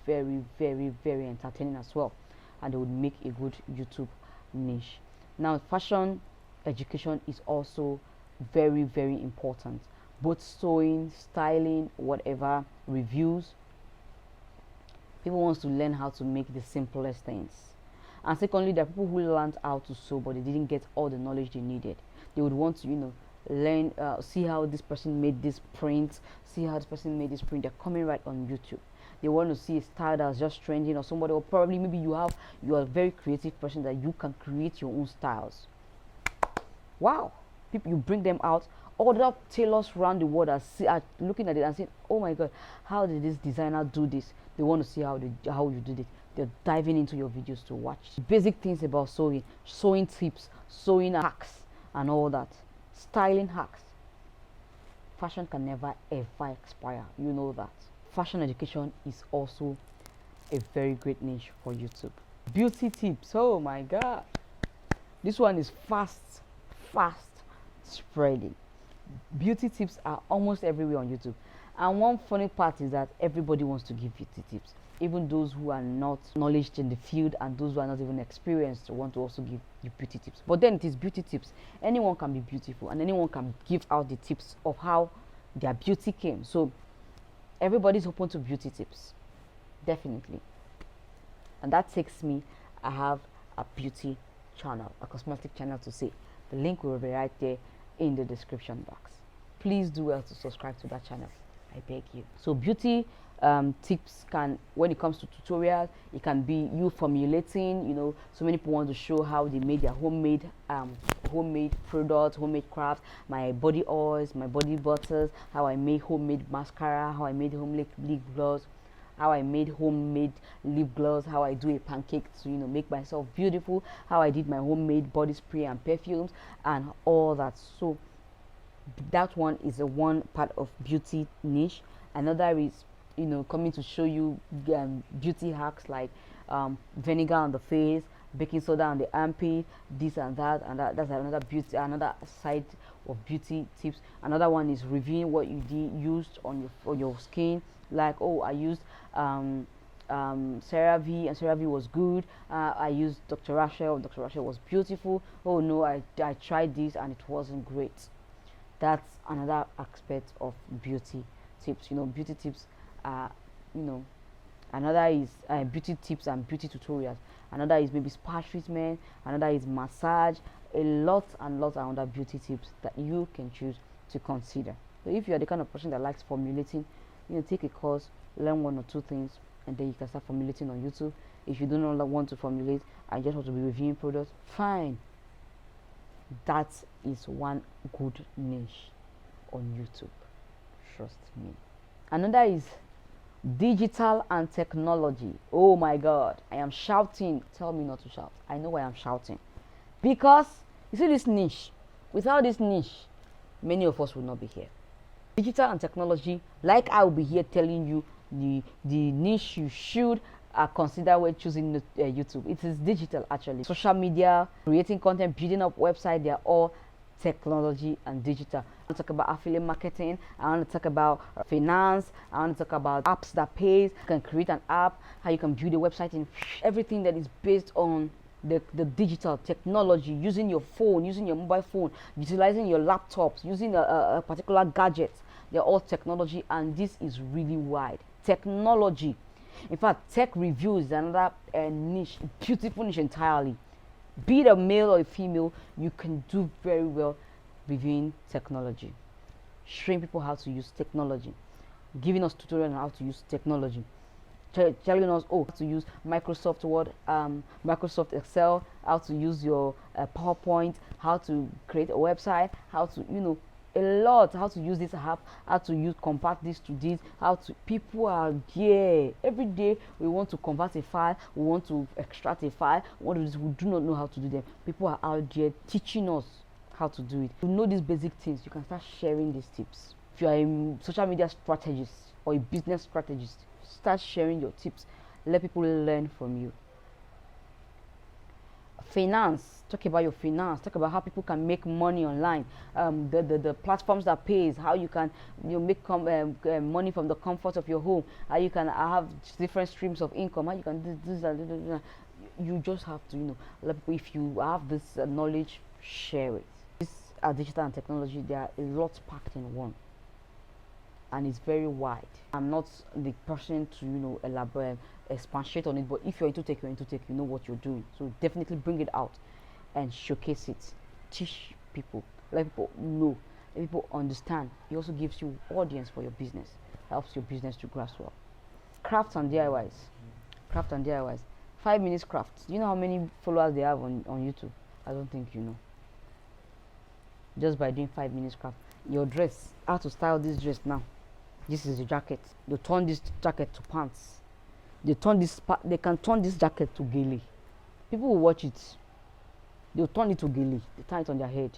entertaining as well, and they would make a good YouTube niche. Now, fashion education is also very important. Both sewing, styling, whatever, reviews. People want to learn how to make the simplest things. And secondly, there are people who learned how to sew, but they didn't get all the knowledge they needed. They would want to, learn, see how this person made this print, They're coming right on YouTube. They want to see a style that's just trending, or somebody, or probably maybe you are a very creative person that you can create your own styles. Wow, people, you bring them out. Other tailors around the world are looking at it and saying, oh my god, how did this designer do this? They want to see how you did it. They're diving into your videos to watch basic things about sewing tips, sewing hacks, and all that. Styling hacks. Fashion can never ever expire, you know that. Fashion education is also a very great niche for YouTube. Beauty tips, oh my god, this one is fast spreading. Beauty tips are almost everywhere on YouTube, and one funny part is that everybody wants to give beauty tips. even those who are not knowledgeable in the field and those who are not even experienced want to also give you beauty tips. But then it is beauty tips. Anyone can be beautiful and anyone can give out the tips of how their beauty came. So everybody's open to beauty tips, definitely. And that takes me, I have a beauty channel, a cosmetic channel to say. The link will be right there in the description box. Please do well to subscribe to that channel, I beg you. So beauty tips can, when it comes to tutorials, it can be you formulating, you know, so many people want to show how they made their homemade products, homemade crafts, my body oils, my body butters, how I made homemade mascara, how I made homemade lip gloss, how I made homemade lip gloss, how I do a pancake to, you know, make myself beautiful, how I did my homemade body spray and perfumes and all that. So that one is a one part of beauty niche. Another is, you know, coming to show you beauty hacks like vinegar on the face, baking soda on the armpit, this and that, and that's another beauty, another side of beauty tips. Another one is reviewing what you used on your skin, like, oh, I used CeraVe and CeraVe was good. I used Dr. Rachel was beautiful. Oh no, I tried this and it wasn't great. That's another aspect of beauty tips. You know, beauty tips are, you know, another is beauty tips and beauty tutorials. Another is maybe spa treatment. Another is massage. A lot and lots of other beauty tips that you can choose to consider. So if you're the kind of person that likes formulating, you know, take a course, learn one or two things, and then you can start formulating on YouTube. If you do not want to formulate and just want to be reviewing products, fine. That is one good niche on YouTube, trust me. Another is digital and technology. Oh my god, I am shouting. Tell me not to shout. I know why I'm shouting, because you see this niche, without this niche many of us will not be here. Digital and technology, like I will be here telling you the niche you should consider when choosing YouTube. It is digital, actually. Social media, creating content, building up website, they are all technology and digital. I want to talk about affiliate marketing. I want to talk about finance. I want to talk about apps that pays. You can create an app, how you can build a website, and everything that is based on the digital technology, using your phone, using your mobile phone, utilizing your laptops, using a particular gadget. They're all technology, and this is really wide. Technology. In fact, tech reviews is another niche, beautiful niche entirely. Be it a male or a female, you can do very well reviewing technology, showing people how to use technology, giving us tutorials on how to use technology, telling us, oh, how to use Microsoft Word, Microsoft Excel, how to use your PowerPoint, how to create a website, how to, you know, a lot, how to use this app, how to convert this to this, how to, people are here every day. We want to convert a file, we want to extract a file, we do not know how to do them. People are out there teaching us how to do it. You know these basic things, you can start sharing these tips. If you are a social media strategist or a business strategist, start sharing your tips. Let people learn from you. Finance, talk about your finance, talk about how people can make money online, the platforms that pays, how you can make money from the comfort of your home, how you can have different streams of income, how you can do this and that. You just have to, you know, let people, if you have this knowledge, share it. This digital and technology, there are a lot packed in one, and it's very wide. I'm not the person to, you know, elaborate, expatiate on it, but if you're into tech, you know what you're doing. So definitely bring it out and showcase it. Teach people, let people know, let people understand. It also gives you audience for your business, helps your business to grasp well. Crafts and DIYs. 5 minutes crafts. You know how many followers they have on YouTube? I don't think you know. Just by doing 5 minutes craft. Your dress, how to style this dress now. This is the jacket. They turn this jacket to pants. They can turn this jacket to gele. People will watch it. They'll turn it to gele. They turn it on their head.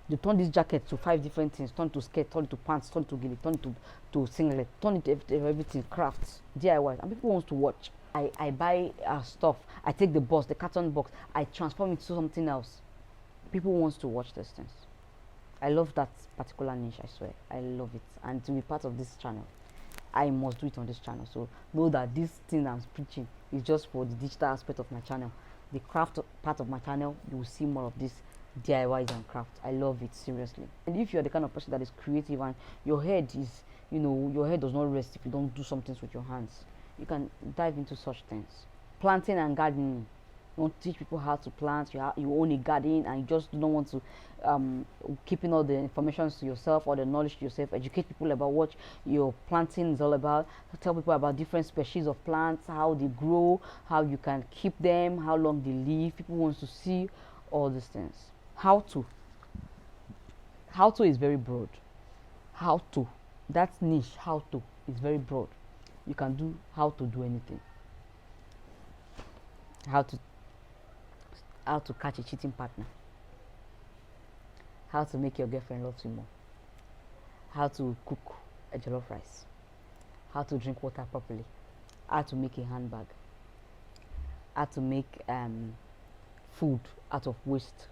They turn this jacket to 5 different things. Turn it to skirt, turn it to pants, turn it to gele, turn it to singlet, turn it to everything. Crafts, DIY, and people want to watch. I buy stuff. I take the box, the carton box. I transform it to something else. People want to watch these things. I love that particular niche, I swear. I love it. And to be part of this channel, I must do it on this channel. So know that this thing I'm preaching is just for the digital aspect of my channel. The craft part of my channel, you will see more of this DIYs and crafts. I love it, seriously. And if you're the kind of person that is creative and your head is, your head does not rest if you don't do some things with your hands, you can dive into such things. Planting and gardening. You want to teach people how to plant. You own a garden and you just don't want to keeping all the information to yourself or the knowledge to yourself. Educate people about what your planting is all about. Tell people about different species of plants, how they grow, how you can keep them, how long they live. People want to see all these things. How to is very broad. How to, that's niche. How to is very broad. You can do how to do anything. How to catch a cheating partner, how to make your girlfriend love you more, how to cook a jollof rice, how to drink water properly, how to make a handbag, how to make food out of waste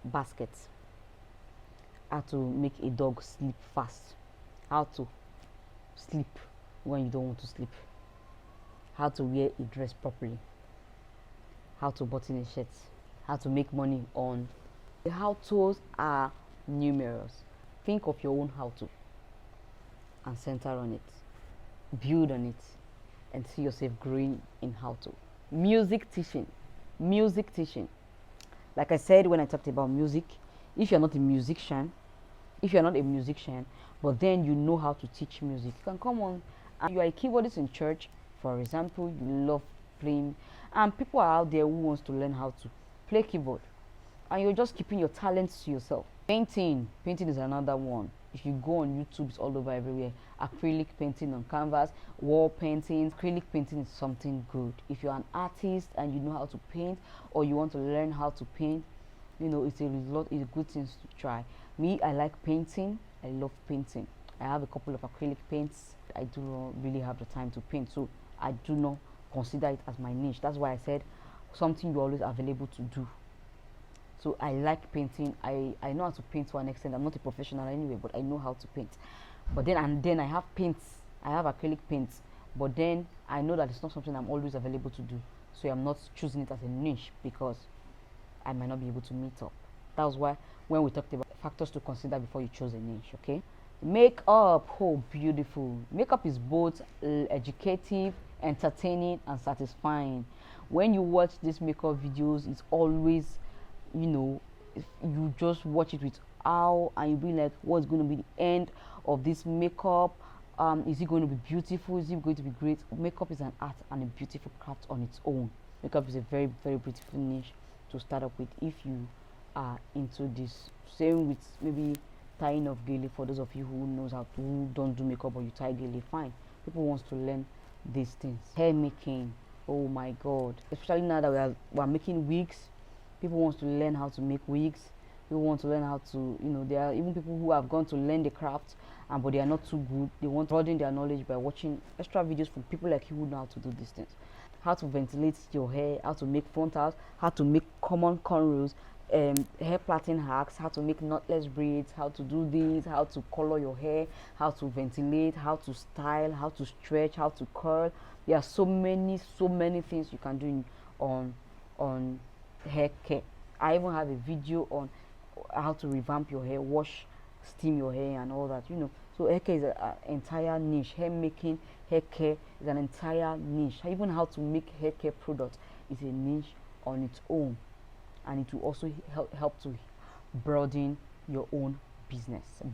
baskets, how to make a dog sleep fast, how to sleep when you don't want to sleep, how to wear a dress properly, how to button a shirt, how to make money on. The how-tos are numerous. Think of your own how-to and center on it, build on it, and see yourself growing in how-to. Music teaching. Like I said when I talked about music, if you're not a musician, but then you know how to teach music, you can come on. And you are a keyboardist in church, for example, you love playing, and people are out there who wants to learn how to play keyboard, and you're just keeping your talents to yourself. Painting is another one. If you go on YouTube, it's all over everywhere. Acrylic painting on canvas, wall painting. Acrylic painting is something good. If you're an artist and you know how to paint, or you want to learn how to paint, it's a good thing to try. Me, I like painting. I love painting. I have a couple of acrylic paints. I do not really have the time to paint, so I do not consider it as my niche. That's why I said something you're always available to do. So I like painting. I know how to paint to an extent. I'm not a professional anyway, but I know how to paint. But then I have paints. I have acrylic paints, but then I know that it's not something I'm always available to do. So I'm not choosing it as a niche because I might not be able to meet up. That was why when we talked about factors to consider before you chose a niche. Okay, makeup. Oh, beautiful. Makeup is both educative, entertaining, and satisfying. When you watch these makeup videos, it's always, you just watch it with awe and you be like, what's going to be the end of this makeup? Is it going to be beautiful? Is it going to be great? Makeup is an art and a beautiful craft on its own. Makeup is a very, very beautiful niche to start up with if you are into this. Same with maybe tying of gele. For those of you who don't do makeup or you tie gele, fine. People wants to learn these things. Hair making. Oh my god, especially now that we are making wigs. People want to learn how to make wigs. People want to learn how to, there are even people who have gone to learn the craft, but they are not too good. They want to broaden their knowledge by watching extra videos from people like you who know how to do these things. How to ventilate your hair, how to make frontals, how to make common cornrows, hair plaiting hacks, how to make knotless braids, how to do this, how to color your hair, how to ventilate, how to style, how to stretch, how to curl. There are so many things you can do on hair care. I even have a video on how to revamp your hair, wash, steam your hair, and all that. So hair care is an entire niche. Hair making, hair care is an entire niche. Even how to make hair care products is a niche on its own, and it will also help to broaden your own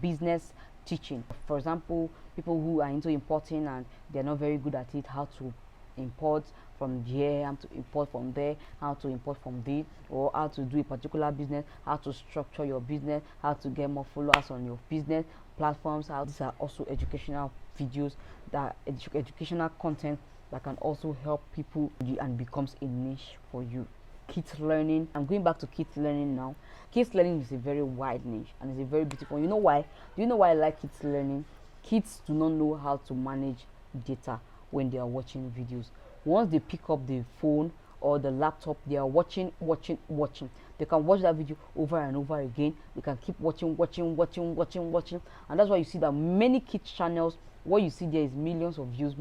business teaching. For example, people who are into importing and they're not very good at it, how to import from here, how to import from there, how to import from there, or how to do a particular business, how to structure your business, how to get more followers on your business platforms. These are also educational videos, that educational content that can also help people and becomes a niche for you. Kids learning. I'm going back to kids learning now. Kids learning is a very wide niche and it's a very beautiful. You know why? Do you know why I like kids learning? Kids do not know how to manage data when they are watching videos. Once they pick up the phone or the laptop, they are watching. They can watch that video over and over again. They can keep watching, and that's why you see that many kids channels, what you see there is millions of views.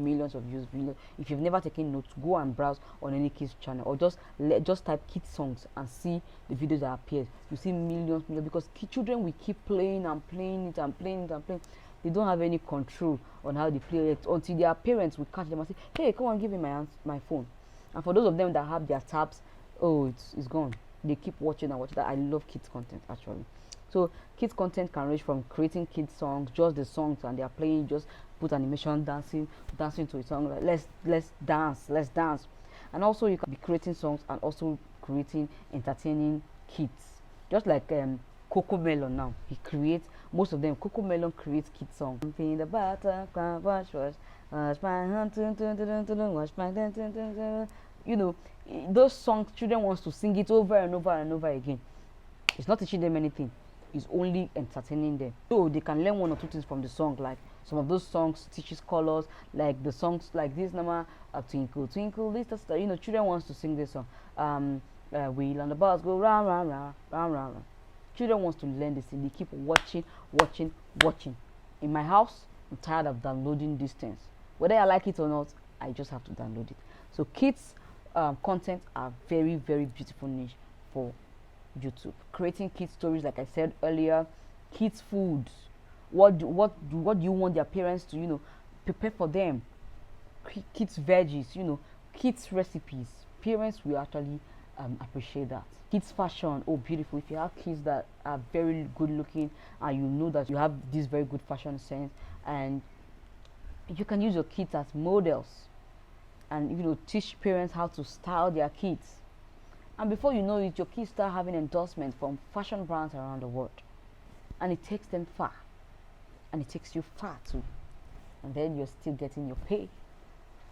If you've never taken notes, go and browse on any kids channel, or just type kids songs and see the videos that appear. You see millions, because children will keep playing and playing it. They don't have any control on how they play it until their parents will catch them and say, hey, come on, give me my phone. And for those of them that have their tabs, oh, it's gone. They keep watching and watching that. I love kids content, actually. So kids content can range from creating kids songs, just the songs, and they are playing, just put animation, dancing to a song, like let's dance. And also you can be creating songs and also creating entertaining kids, just like Coco Melon. Now he creates, most of them, Coco Melon creates kids songs. In the butter, wash my hand, you know, those songs, children wants to sing it over and over again. It's not teaching them anything, it's only entertaining them. So they can learn one or two things from the song, like some of those songs teaches colors, like the songs like this number, Twinkle Twinkle Little Star. You know, children wants to sing this song. Wheel on the bus go round round round round round. Children wants to learn this thing. They keep watching. In my house, I'm tired of downloading these things. Whether I like it or not, I just have to download it. So kids content are very, very beautiful niche for YouTube. Creating kids stories, like I said earlier, kids food. What do you want their parents to, you know, prepare for them? Kids veggies, you know, kids recipes. Parents will actually appreciate that. Kids fashion, oh beautiful. If you have kids that are very good looking and you know that you have this very good fashion sense, and you can use your kids as models and, you know, teach parents how to style their kids. And before you know it, your kids start having endorsements from fashion brands around the world, and it takes them far, and it takes you far too, and then you're still getting your pay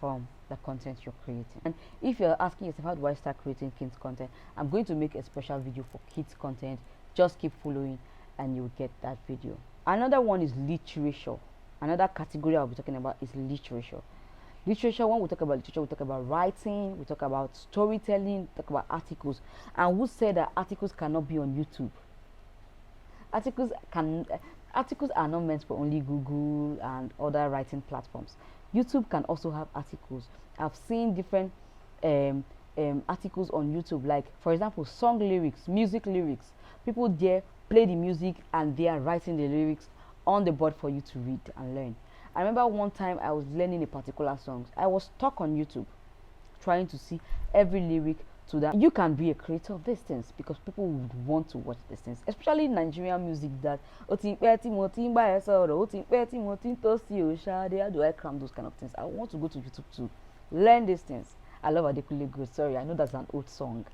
from the content you're creating. And if you're asking yourself, how do I start creating kids content, I'm going to make a special video for kids content. Just keep following and you'll get that video. Another one is literature. Another category I'll be talking about is literature. Literature, when we talk about literature, we talk about writing, we talk about storytelling, we talk about articles. And who said that articles cannot be on YouTube? Articles are not meant for only Google and other writing platforms. YouTube can also have articles. I've seen different articles on YouTube, like for example, song lyrics, music lyrics. People there play the music and they are writing the lyrics on the board for you to read and learn. I remember one time I was learning a particular song. I was stuck on YouTube trying to see every lyric to that. You can be a creator of these things because people would want to watch these things, especially Nigerian music. That how do I cram those kind of things? I want to go to YouTube to learn these things. I love Adekunle Gold. Sorry, I know that's an old song,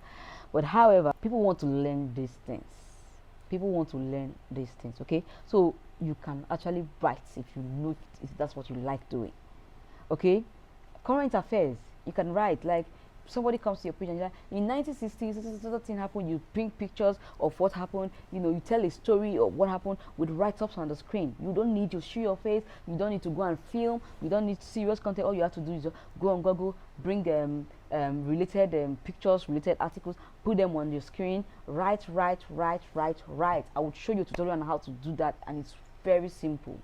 but however, people want to learn these things. Okay, so you can actually write if you know, if that's what you like doing. Okay, current affairs, you can write. Like somebody comes to your page and you're like, in 1960s this thing happened. You bring pictures of what happened. You know, you tell a story of what happened with write-ups on the screen. You don't need to show your face. You don't need to go and film. You don't need serious content. All you have to do is just go on Google, bring related pictures, related articles, put them on your screen, write. I would show you a tutorial on how to do that, and it's very simple.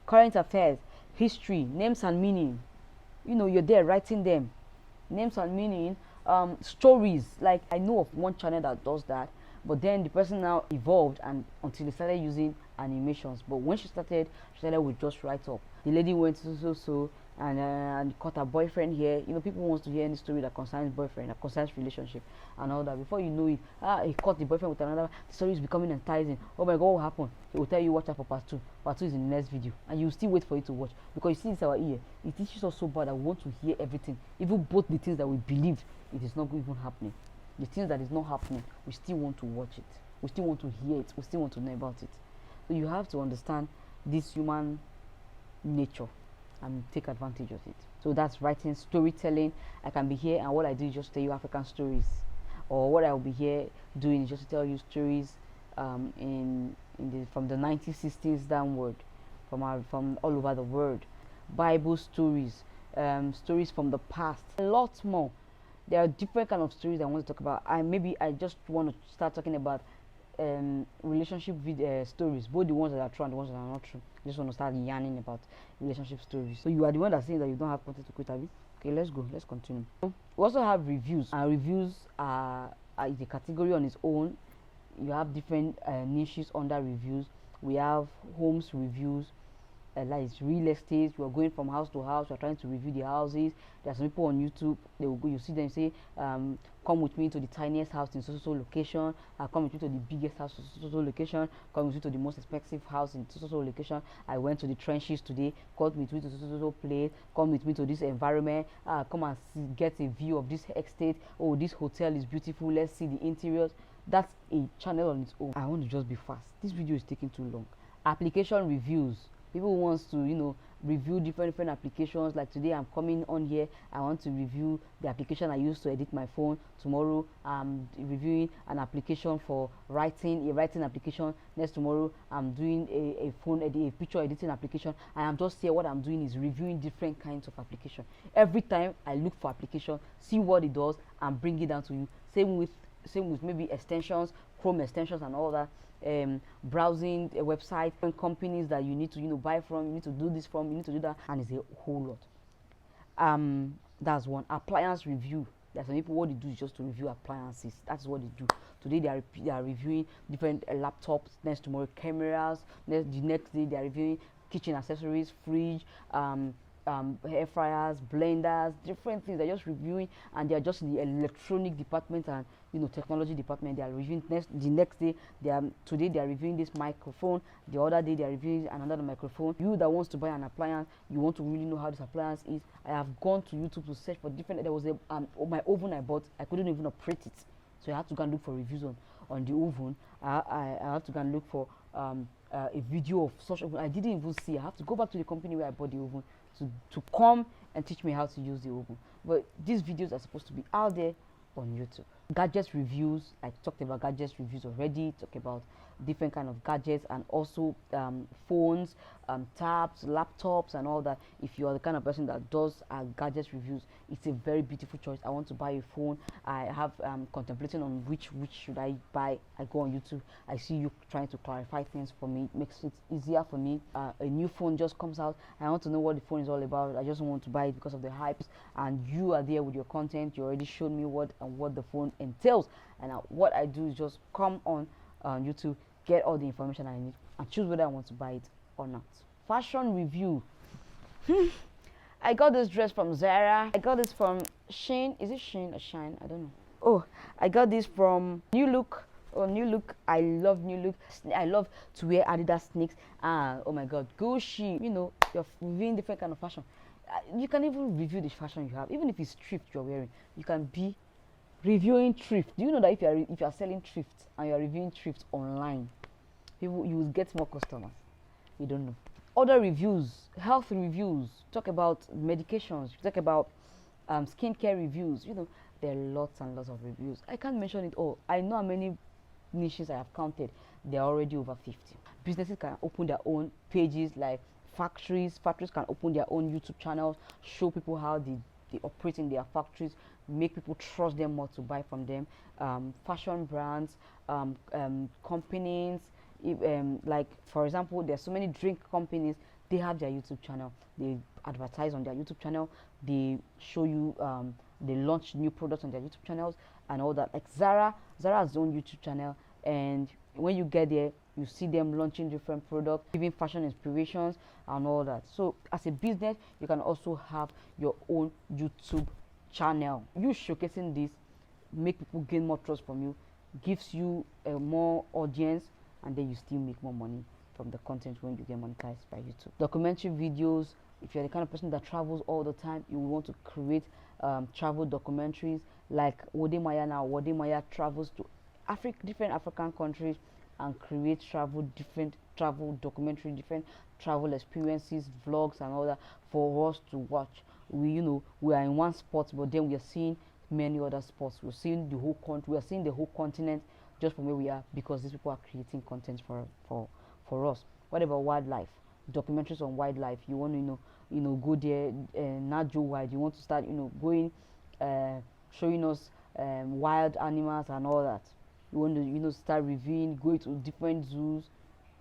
Current affairs, history, names and meaning. You know, you're there writing them. Names and meaning, stories. Like I know of one channel that does that, but then the person now evolved and until they started using animations. But when she started with just write up. The lady went so and caught her boyfriend here. You know, people want to hear any story that concerns boyfriend, that concerns relationship and all that. Before you know it, he caught the boyfriend with another. The story is becoming enticing. Oh my God, what happened? He will tell you watch out for part 2. Part 2 is in the next video, and you still wait for it to watch, because you see it's our ear. It teaches us so bad that we want to hear everything, even both the things that we believed it is not even happening, the things that is not happening. We still want to watch it. We still want to hear it. We still want to know about it. So you have to understand this human nature and take advantage of it. So that's writing, storytelling. I can be here and what I do is just tell you African stories, or what I will be here doing is just to tell you stories from the 1960s downward, from all over the world, Bible stories, stories from the past, a lot more. there are different kind of stories I want to talk about. Maybe I just want to start talking about relationship stories, both the ones that are true and the ones that are not true. I just want to start yarning about relationship stories. So you are the one that's saying that you don't have content to create, Abby? Okay, let's go. Let's continue. We also have reviews, and reviews are the category on its own. You have different niches under reviews. We have homes reviews, like real estate. You are going from house to house, you are trying to review the houses. There are some people on YouTube, they will go, you see them say, come with me to the tiniest house in so location, come with me to the biggest house in so location, come with me to the most expensive house in so location. I went to the trenches today, come with me to so place, come with me to this environment, come and get a view of this estate. Oh, this hotel is beautiful, let's see the interiors. That's a channel on its own. I want to just be fast. This video is taking too long. Application reviews. People wants to, review different applications. Like today I'm coming on here, I want to review the application I use to edit my phone. Tomorrow I'm reviewing an application for writing, a writing application. Next tomorrow I'm doing a picture editing application. I am just here, what I'm doing is reviewing different kinds of application. Every time I look for application, see what it does, and bring it down to you. Same with maybe extensions, Chrome extensions and all that. Browsing a website and companies that you need to buy from, you need to do this from, you need to do that, and it's a whole lot. That's one. Appliance review. There's some people, what they do is just to review appliances. That's what they do. Today they are reviewing different laptops. Next tomorrow cameras. The next day they are reviewing kitchen accessories, fridge, air fryers, blenders, different things. They're just reviewing, and they're just in the electronic department and technology department. They are reviewing the next day. Today they are reviewing this microphone. The other day they are reviewing another microphone. You that wants to buy an appliance, you want to really know how this appliance is. I have gone to YouTube to search for different. There was my oven I bought. I couldn't even operate it, so I had to go and look for reviews on the oven. I had to go and look for a video of such oven. I didn't even see. I have to go back to the company where I bought the oven to come and teach me how to use the oven. But these videos are supposed to be out there on YouTube. Gadgets reviews, I talked about gadgets reviews already. Talk about different kind of gadgets, and also phones, tabs, laptops and all that. If you are the kind of person that does gadgets reviews, it's a very beautiful choice. I want to buy a phone. I have contemplating on which should I buy. I go on YouTube, I see you trying to clarify things for me. It makes it easier for me. A new phone just comes out, I want to know what the phone is all about. I just want to buy it because of the hypes, and you are there with your content. You already showed me what the phone entails, and what I do is just come on YouTube, get all the information I need, and choose whether I want to buy it or not. Fashion review. I got this dress from Zara. I got this from Shein. Is it Shein or Shine? I don't know. Oh, I got this from New Look. Oh, New Look. I love New Look. I love to wear Adidas sneaks. Oh my God, Gucci. You're reviewing different kind of fashion. You can even review the fashion you have, even if it's thrift you're wearing. You can be reviewing thrift. Do you know that if you are selling thrift and you are reviewing thrift online, you will get more customers? You don't know. Other reviews, health reviews. Talk about medications. Talk about skincare reviews. There are lots and lots of reviews. I can't mention it all. I know how many niches I have counted. There are already over 50. Businesses can open their own pages, like factories can open their own YouTube channels, show people how they operate in their factories, make people trust them more to buy from them. Fashion brands, companies, like for example, there's so many drink companies. They have their YouTube channel. They advertise on their YouTube channel. They show you, they launch new products on their YouTube channels and all that. Like Zara has their own YouTube channel, and when you get there, you see them launching different products, giving fashion inspirations and all that. So as a business, you can also have your own YouTube channel. You showcasing this make people gain more trust from you, gives you more audience, and then you still make more money from the content when you get monetized by YouTube. Documentary videos. If you're the kind of person that travels all the time, you want to create travel documentaries. Like Wode Maya travels to different African countries and create different travel documentary, different travel experiences, vlogs and all that for us to watch. We are in one spot, but then we are seeing many other spots. We're seeing the whole country. We are seeing the whole continent just from where we are, because these people are creating content for us. What about wildlife? Documentaries on wildlife. You want to go there, Najo Wild. You want to start going showing us wild animals and all that. You want to, start reviewing, going to different zoos.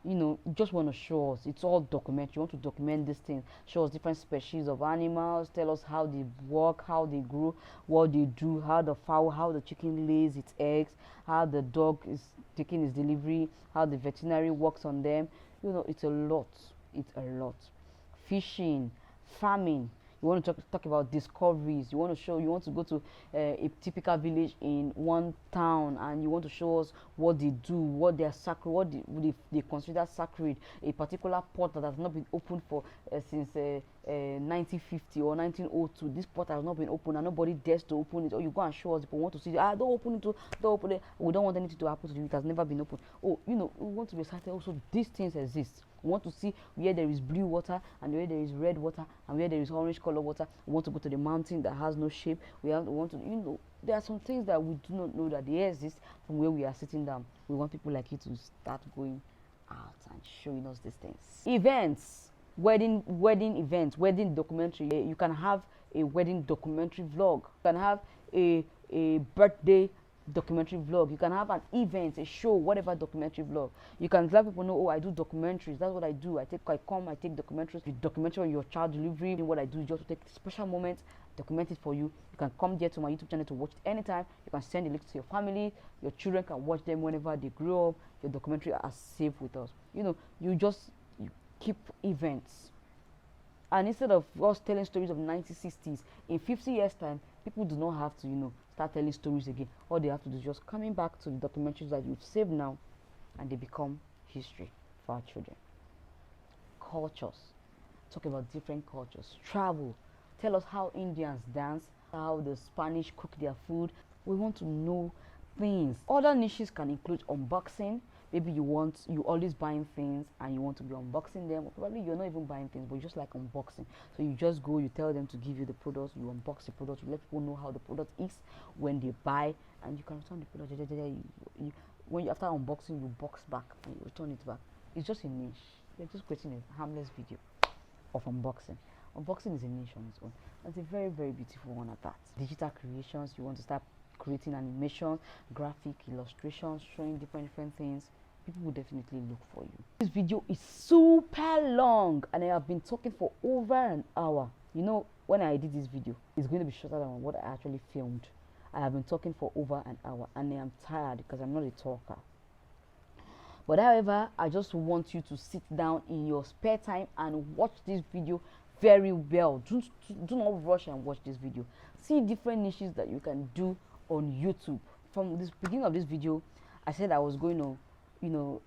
You just want to show us. It's all documentary. You want to document this thing, show us different species of animals, tell us how they work, how they grow, what they do, how the chicken lays its eggs, how the dog is taking its delivery, how the veterinary works on them. It's a lot. It's a lot. Fishing, farming. You want to talk about discoveries. You want to go to a typical village in one town, and you want to show us what they do, what they are sacred, what they consider sacred. A particular pot that has not been opened for since 1950 or 1902. This pot has not been opened and nobody dares to open it. Or you go and show us, people want to see it. Don't open it, don't open it. We don't want anything to happen to you. It has never been opened. We want to be excited. Also, these things exist. We want to see where there is blue water and where there is red water and where there is orange color water. We want to go to the mountain that has no shape. We want to, there are some things that we do not know that they exist from where we are sitting down. We want people like you to start going out and showing us these things. Events, wedding events, wedding documentary. You can have a wedding documentary vlog. You can have a birthday documentary vlog. You can have an event, a show, whatever documentary vlog. You can let people know, I do documentaries. That's what I do. I take documentaries. You documentary on your child delivery. What I do is just to take special moments, document it for you. You can come here to my YouTube channel to watch it anytime. You can send the links to your family. Your children can watch them whenever they grow up. Your documentary are safe with us. You keep events. And instead of us telling stories of 1960s, in 50 years time, people do not have to, start telling stories again. All they have to do is just coming back to the documentaries that you've saved now, and they become history for our children. Cultures. Talk about different cultures. Travel. Tell us how Indians dance, how the Spanish cook their food. We want to know things. Other niches can include unboxing. Maybe you always buying things and you want to be unboxing them, or probably you're not even buying things, but you just like unboxing. So you just go, you tell them to give you the product, you unbox the product, you let people know how the product is when they buy, and you can return the product. After unboxing, you box back and you return it back. It's just a niche. You're just creating a harmless video of unboxing. Unboxing is a niche on its own. It's a very, very beautiful one at that. Digital creations, you want to start creating animation, graphic illustrations, showing different things. People will definitely look for you. This video is super long and I have been talking for over an hour. When I did this video, it's going to be shorter than what I actually filmed. I have been talking for over an hour and I am tired because I'm not a talker. But however, I just want you to sit down in your spare time and watch this video very well. Do not rush and watch this video. See different niches that you can do on YouTube. From this beginning of this video, I said I was going to,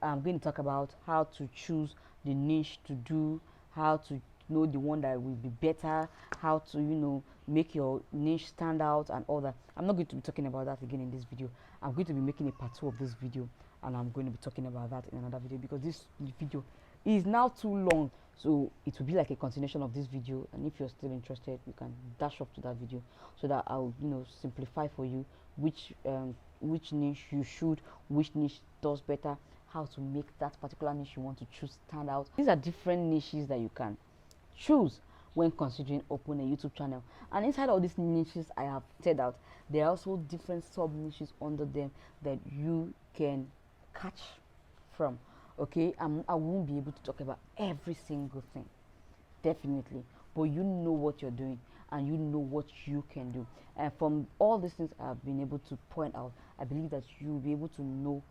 I'm going to talk about how to choose the niche to do, how to know the one that will be better, how to, make your niche stand out and all that. I'm not going to be talking about that again in this video. I'm going to be making a part 2 of this video, and I'm going to be talking about that in another video because this video is now too long. So it will be like a continuation of this video, and if you're still interested, you can dash up to that video so that I'll simplify for you which niche you should, which niche does better, how to make that particular niche you want to choose stand out. These are different niches that you can choose when considering opening a YouTube channel. And inside all these niches I have set out, there are also different sub niches under them that you can catch from. Okay, I won't be able to talk about every single thing, definitely, but you know what you're doing and you know what you can do. And from all these things I've been able to point out, I believe that you'll be able to know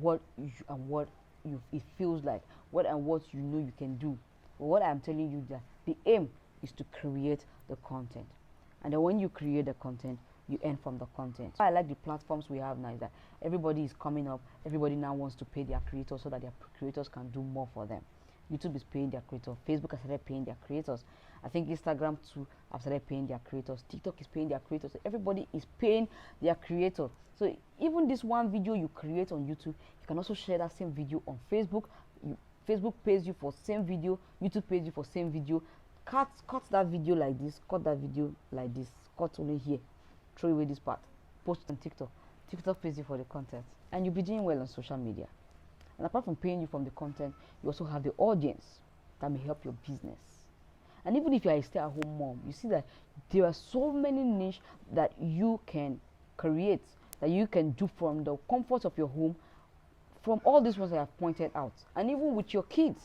what it feels like, what you can do. But what I'm telling you, that the aim is to create the content, and then when you create the content, you earn from the content. I like the platforms we have now is that everybody is coming up. Everybody now wants to pay their creators so that their creators can do more for them. YouTube is paying their creators. Facebook has started paying their creators. I think Instagram too have started paying their creators. TikTok is paying their creators. Everybody is paying their creator. So even this one video you create on YouTube, you can also share that same video on Facebook. Facebook pays you for same video. YouTube pays you for same video. Cut that video like this. Cut that video like this. Cut only here. Throw away this part. Post on TikTok. TikTok pays you for the content, and you'll be doing well on social media. And apart from paying you from the content, you also have the audience that may help your business. And even if you are a stay-at-home mom, you see that there are so many niche that you can create, that you can do from the comfort of your home, from all these ones I have pointed out, and even with your kids.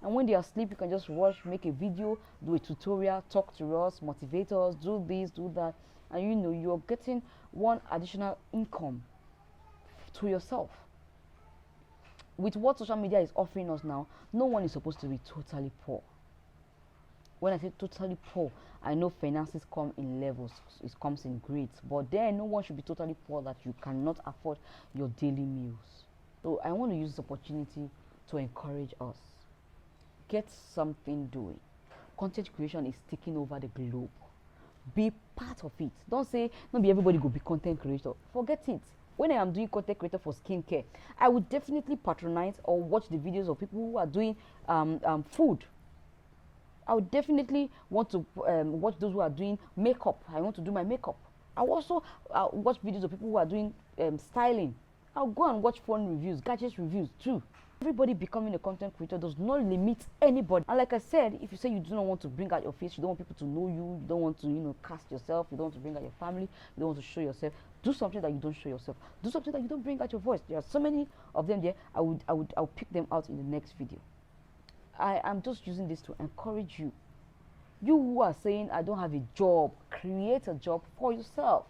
And when they are asleep, you can just watch, make a video, do a tutorial, talk to us, motivate us, do this, do that, and you know you're getting one additional income to yourself. With what social media is offering us now, no one is supposed to be totally poor. When I say totally poor, I know finances come in levels, it comes in grades, but then no one should be totally poor that you cannot afford your daily meals. So I want to use this opportunity to encourage us. Get something doing. Content creation is taking over the globe. Be part of it. Don't say, not be everybody go be content creator. Forget it. When I am doing content creator for skincare, I would definitely patronize or watch the videos of people who are doing food. I would definitely want to watch those who are doing makeup. I want to do my makeup. I also watch videos of people who are doing styling. I'll go and watch phone reviews, gadgets reviews too. Everybody becoming a content creator does not limit anybody. And like I said, if you say you do not want to bring out your face, you don't want people to know you, you don't want to, cast yourself, you don't want to bring out your family, you don't want to show yourself, do something that you don't show yourself. Do something that you don't bring out your voice. There are so many of them there. I'll pick them out in the next video. I am just using this to encourage you. You who are saying, I don't have a job, create a job for yourself.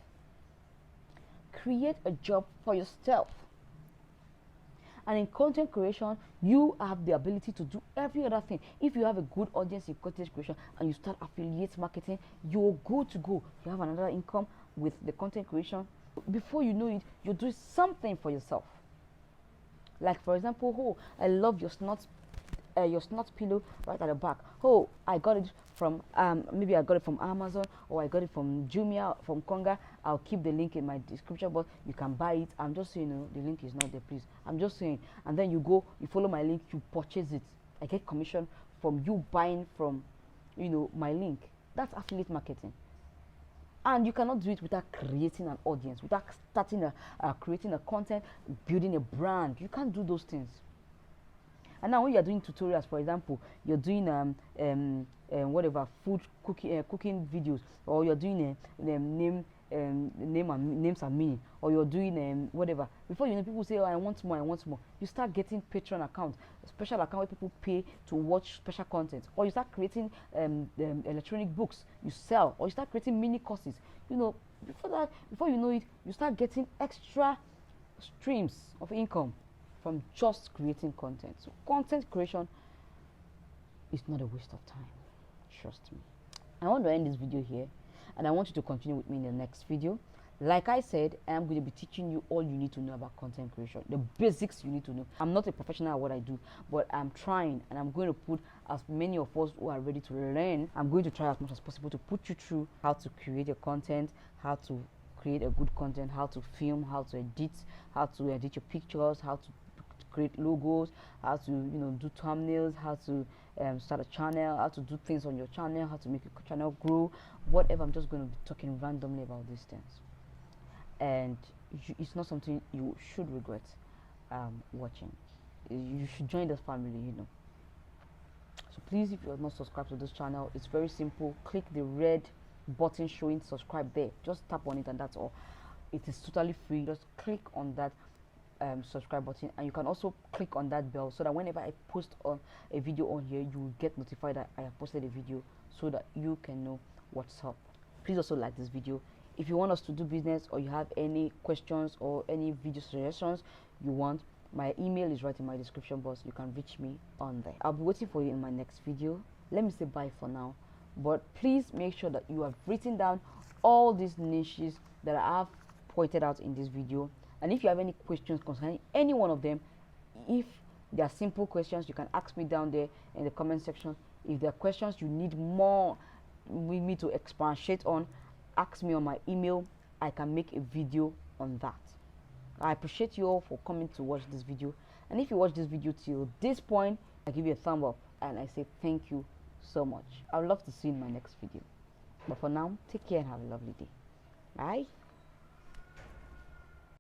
Create a job for yourself. And in content creation, you have the ability to do every other thing. If you have a good audience in content creation and you start affiliate marketing, you're good to go. You have another income with the content creation. Before you know it, you're doing something for yourself. Like for example, oh, I love your snot pillow right at the back. Oh, I got it from maybe I got it from Amazon, or I got it from Jumia, from Konga. I'll keep the link in my description box. You can buy it. I'm just saying, the link is not there, please. I'm just saying. And then you go, you follow my link, you purchase it. I get commission from you buying from, my link. That's affiliate marketing. And you cannot do it without creating an audience, without starting creating a content, building a brand. You can't do those things. And now when you are doing tutorials, for example, you're doing whatever food cooking videos, or you're doing names and meaning, or you're doing whatever. Before you know, people say, oh, I want more. You start getting Patreon accounts, a special account where people pay to watch special content, or you start creating electronic books you sell, or you start creating mini courses. Before you know it, you start getting extra streams of income from just creating content. So content creation is not a waste of time, trust me. I want to end this video here, and I want you to continue with me in the next video. Like I said, I am going to be teaching you all you need to know about content creation, the basics you need to know. I'm not a professional at what I do, but I'm trying, and I'm going to put as many of us who are ready to learn, I'm going to try as much as possible to put you through how to create your content, how to create a good content, how to film, how to edit your pictures, how to create logos, how to do thumbnails, how to start a channel, how to do things on your channel, how to make your channel grow, whatever. I'm just going to be talking randomly about these things, and it's not something you should regret watching. You should join this family. So please, if you are not subscribed to this channel, it's very simple. Click the red button showing subscribe there. Just tap on it, and that's all. It is totally free. Just click on that subscribe button, and you can also click on that bell so that whenever I post on a video on here, you will get notified that I have posted a video, so that you can know what's up. Please also like this video. If you want us to do business, or you have any questions or any video suggestions you want, my email is right in my description box. You can reach me on there. I'll be waiting for you in my next video. Let me say bye for now, but please make sure that you have written down all these niches that I have pointed out in this video. And if you have any questions concerning any one of them, if they are simple questions, you can ask me down there in the comment section. If there are questions you need more with me to expatiate on, ask me on my email. I can make a video on that. I appreciate you all for coming to watch this video. And if you watch this video till this point, I give you a thumb up and I say thank you so much. I would love to see you in my next video. But for now, take care and have a lovely day. Bye.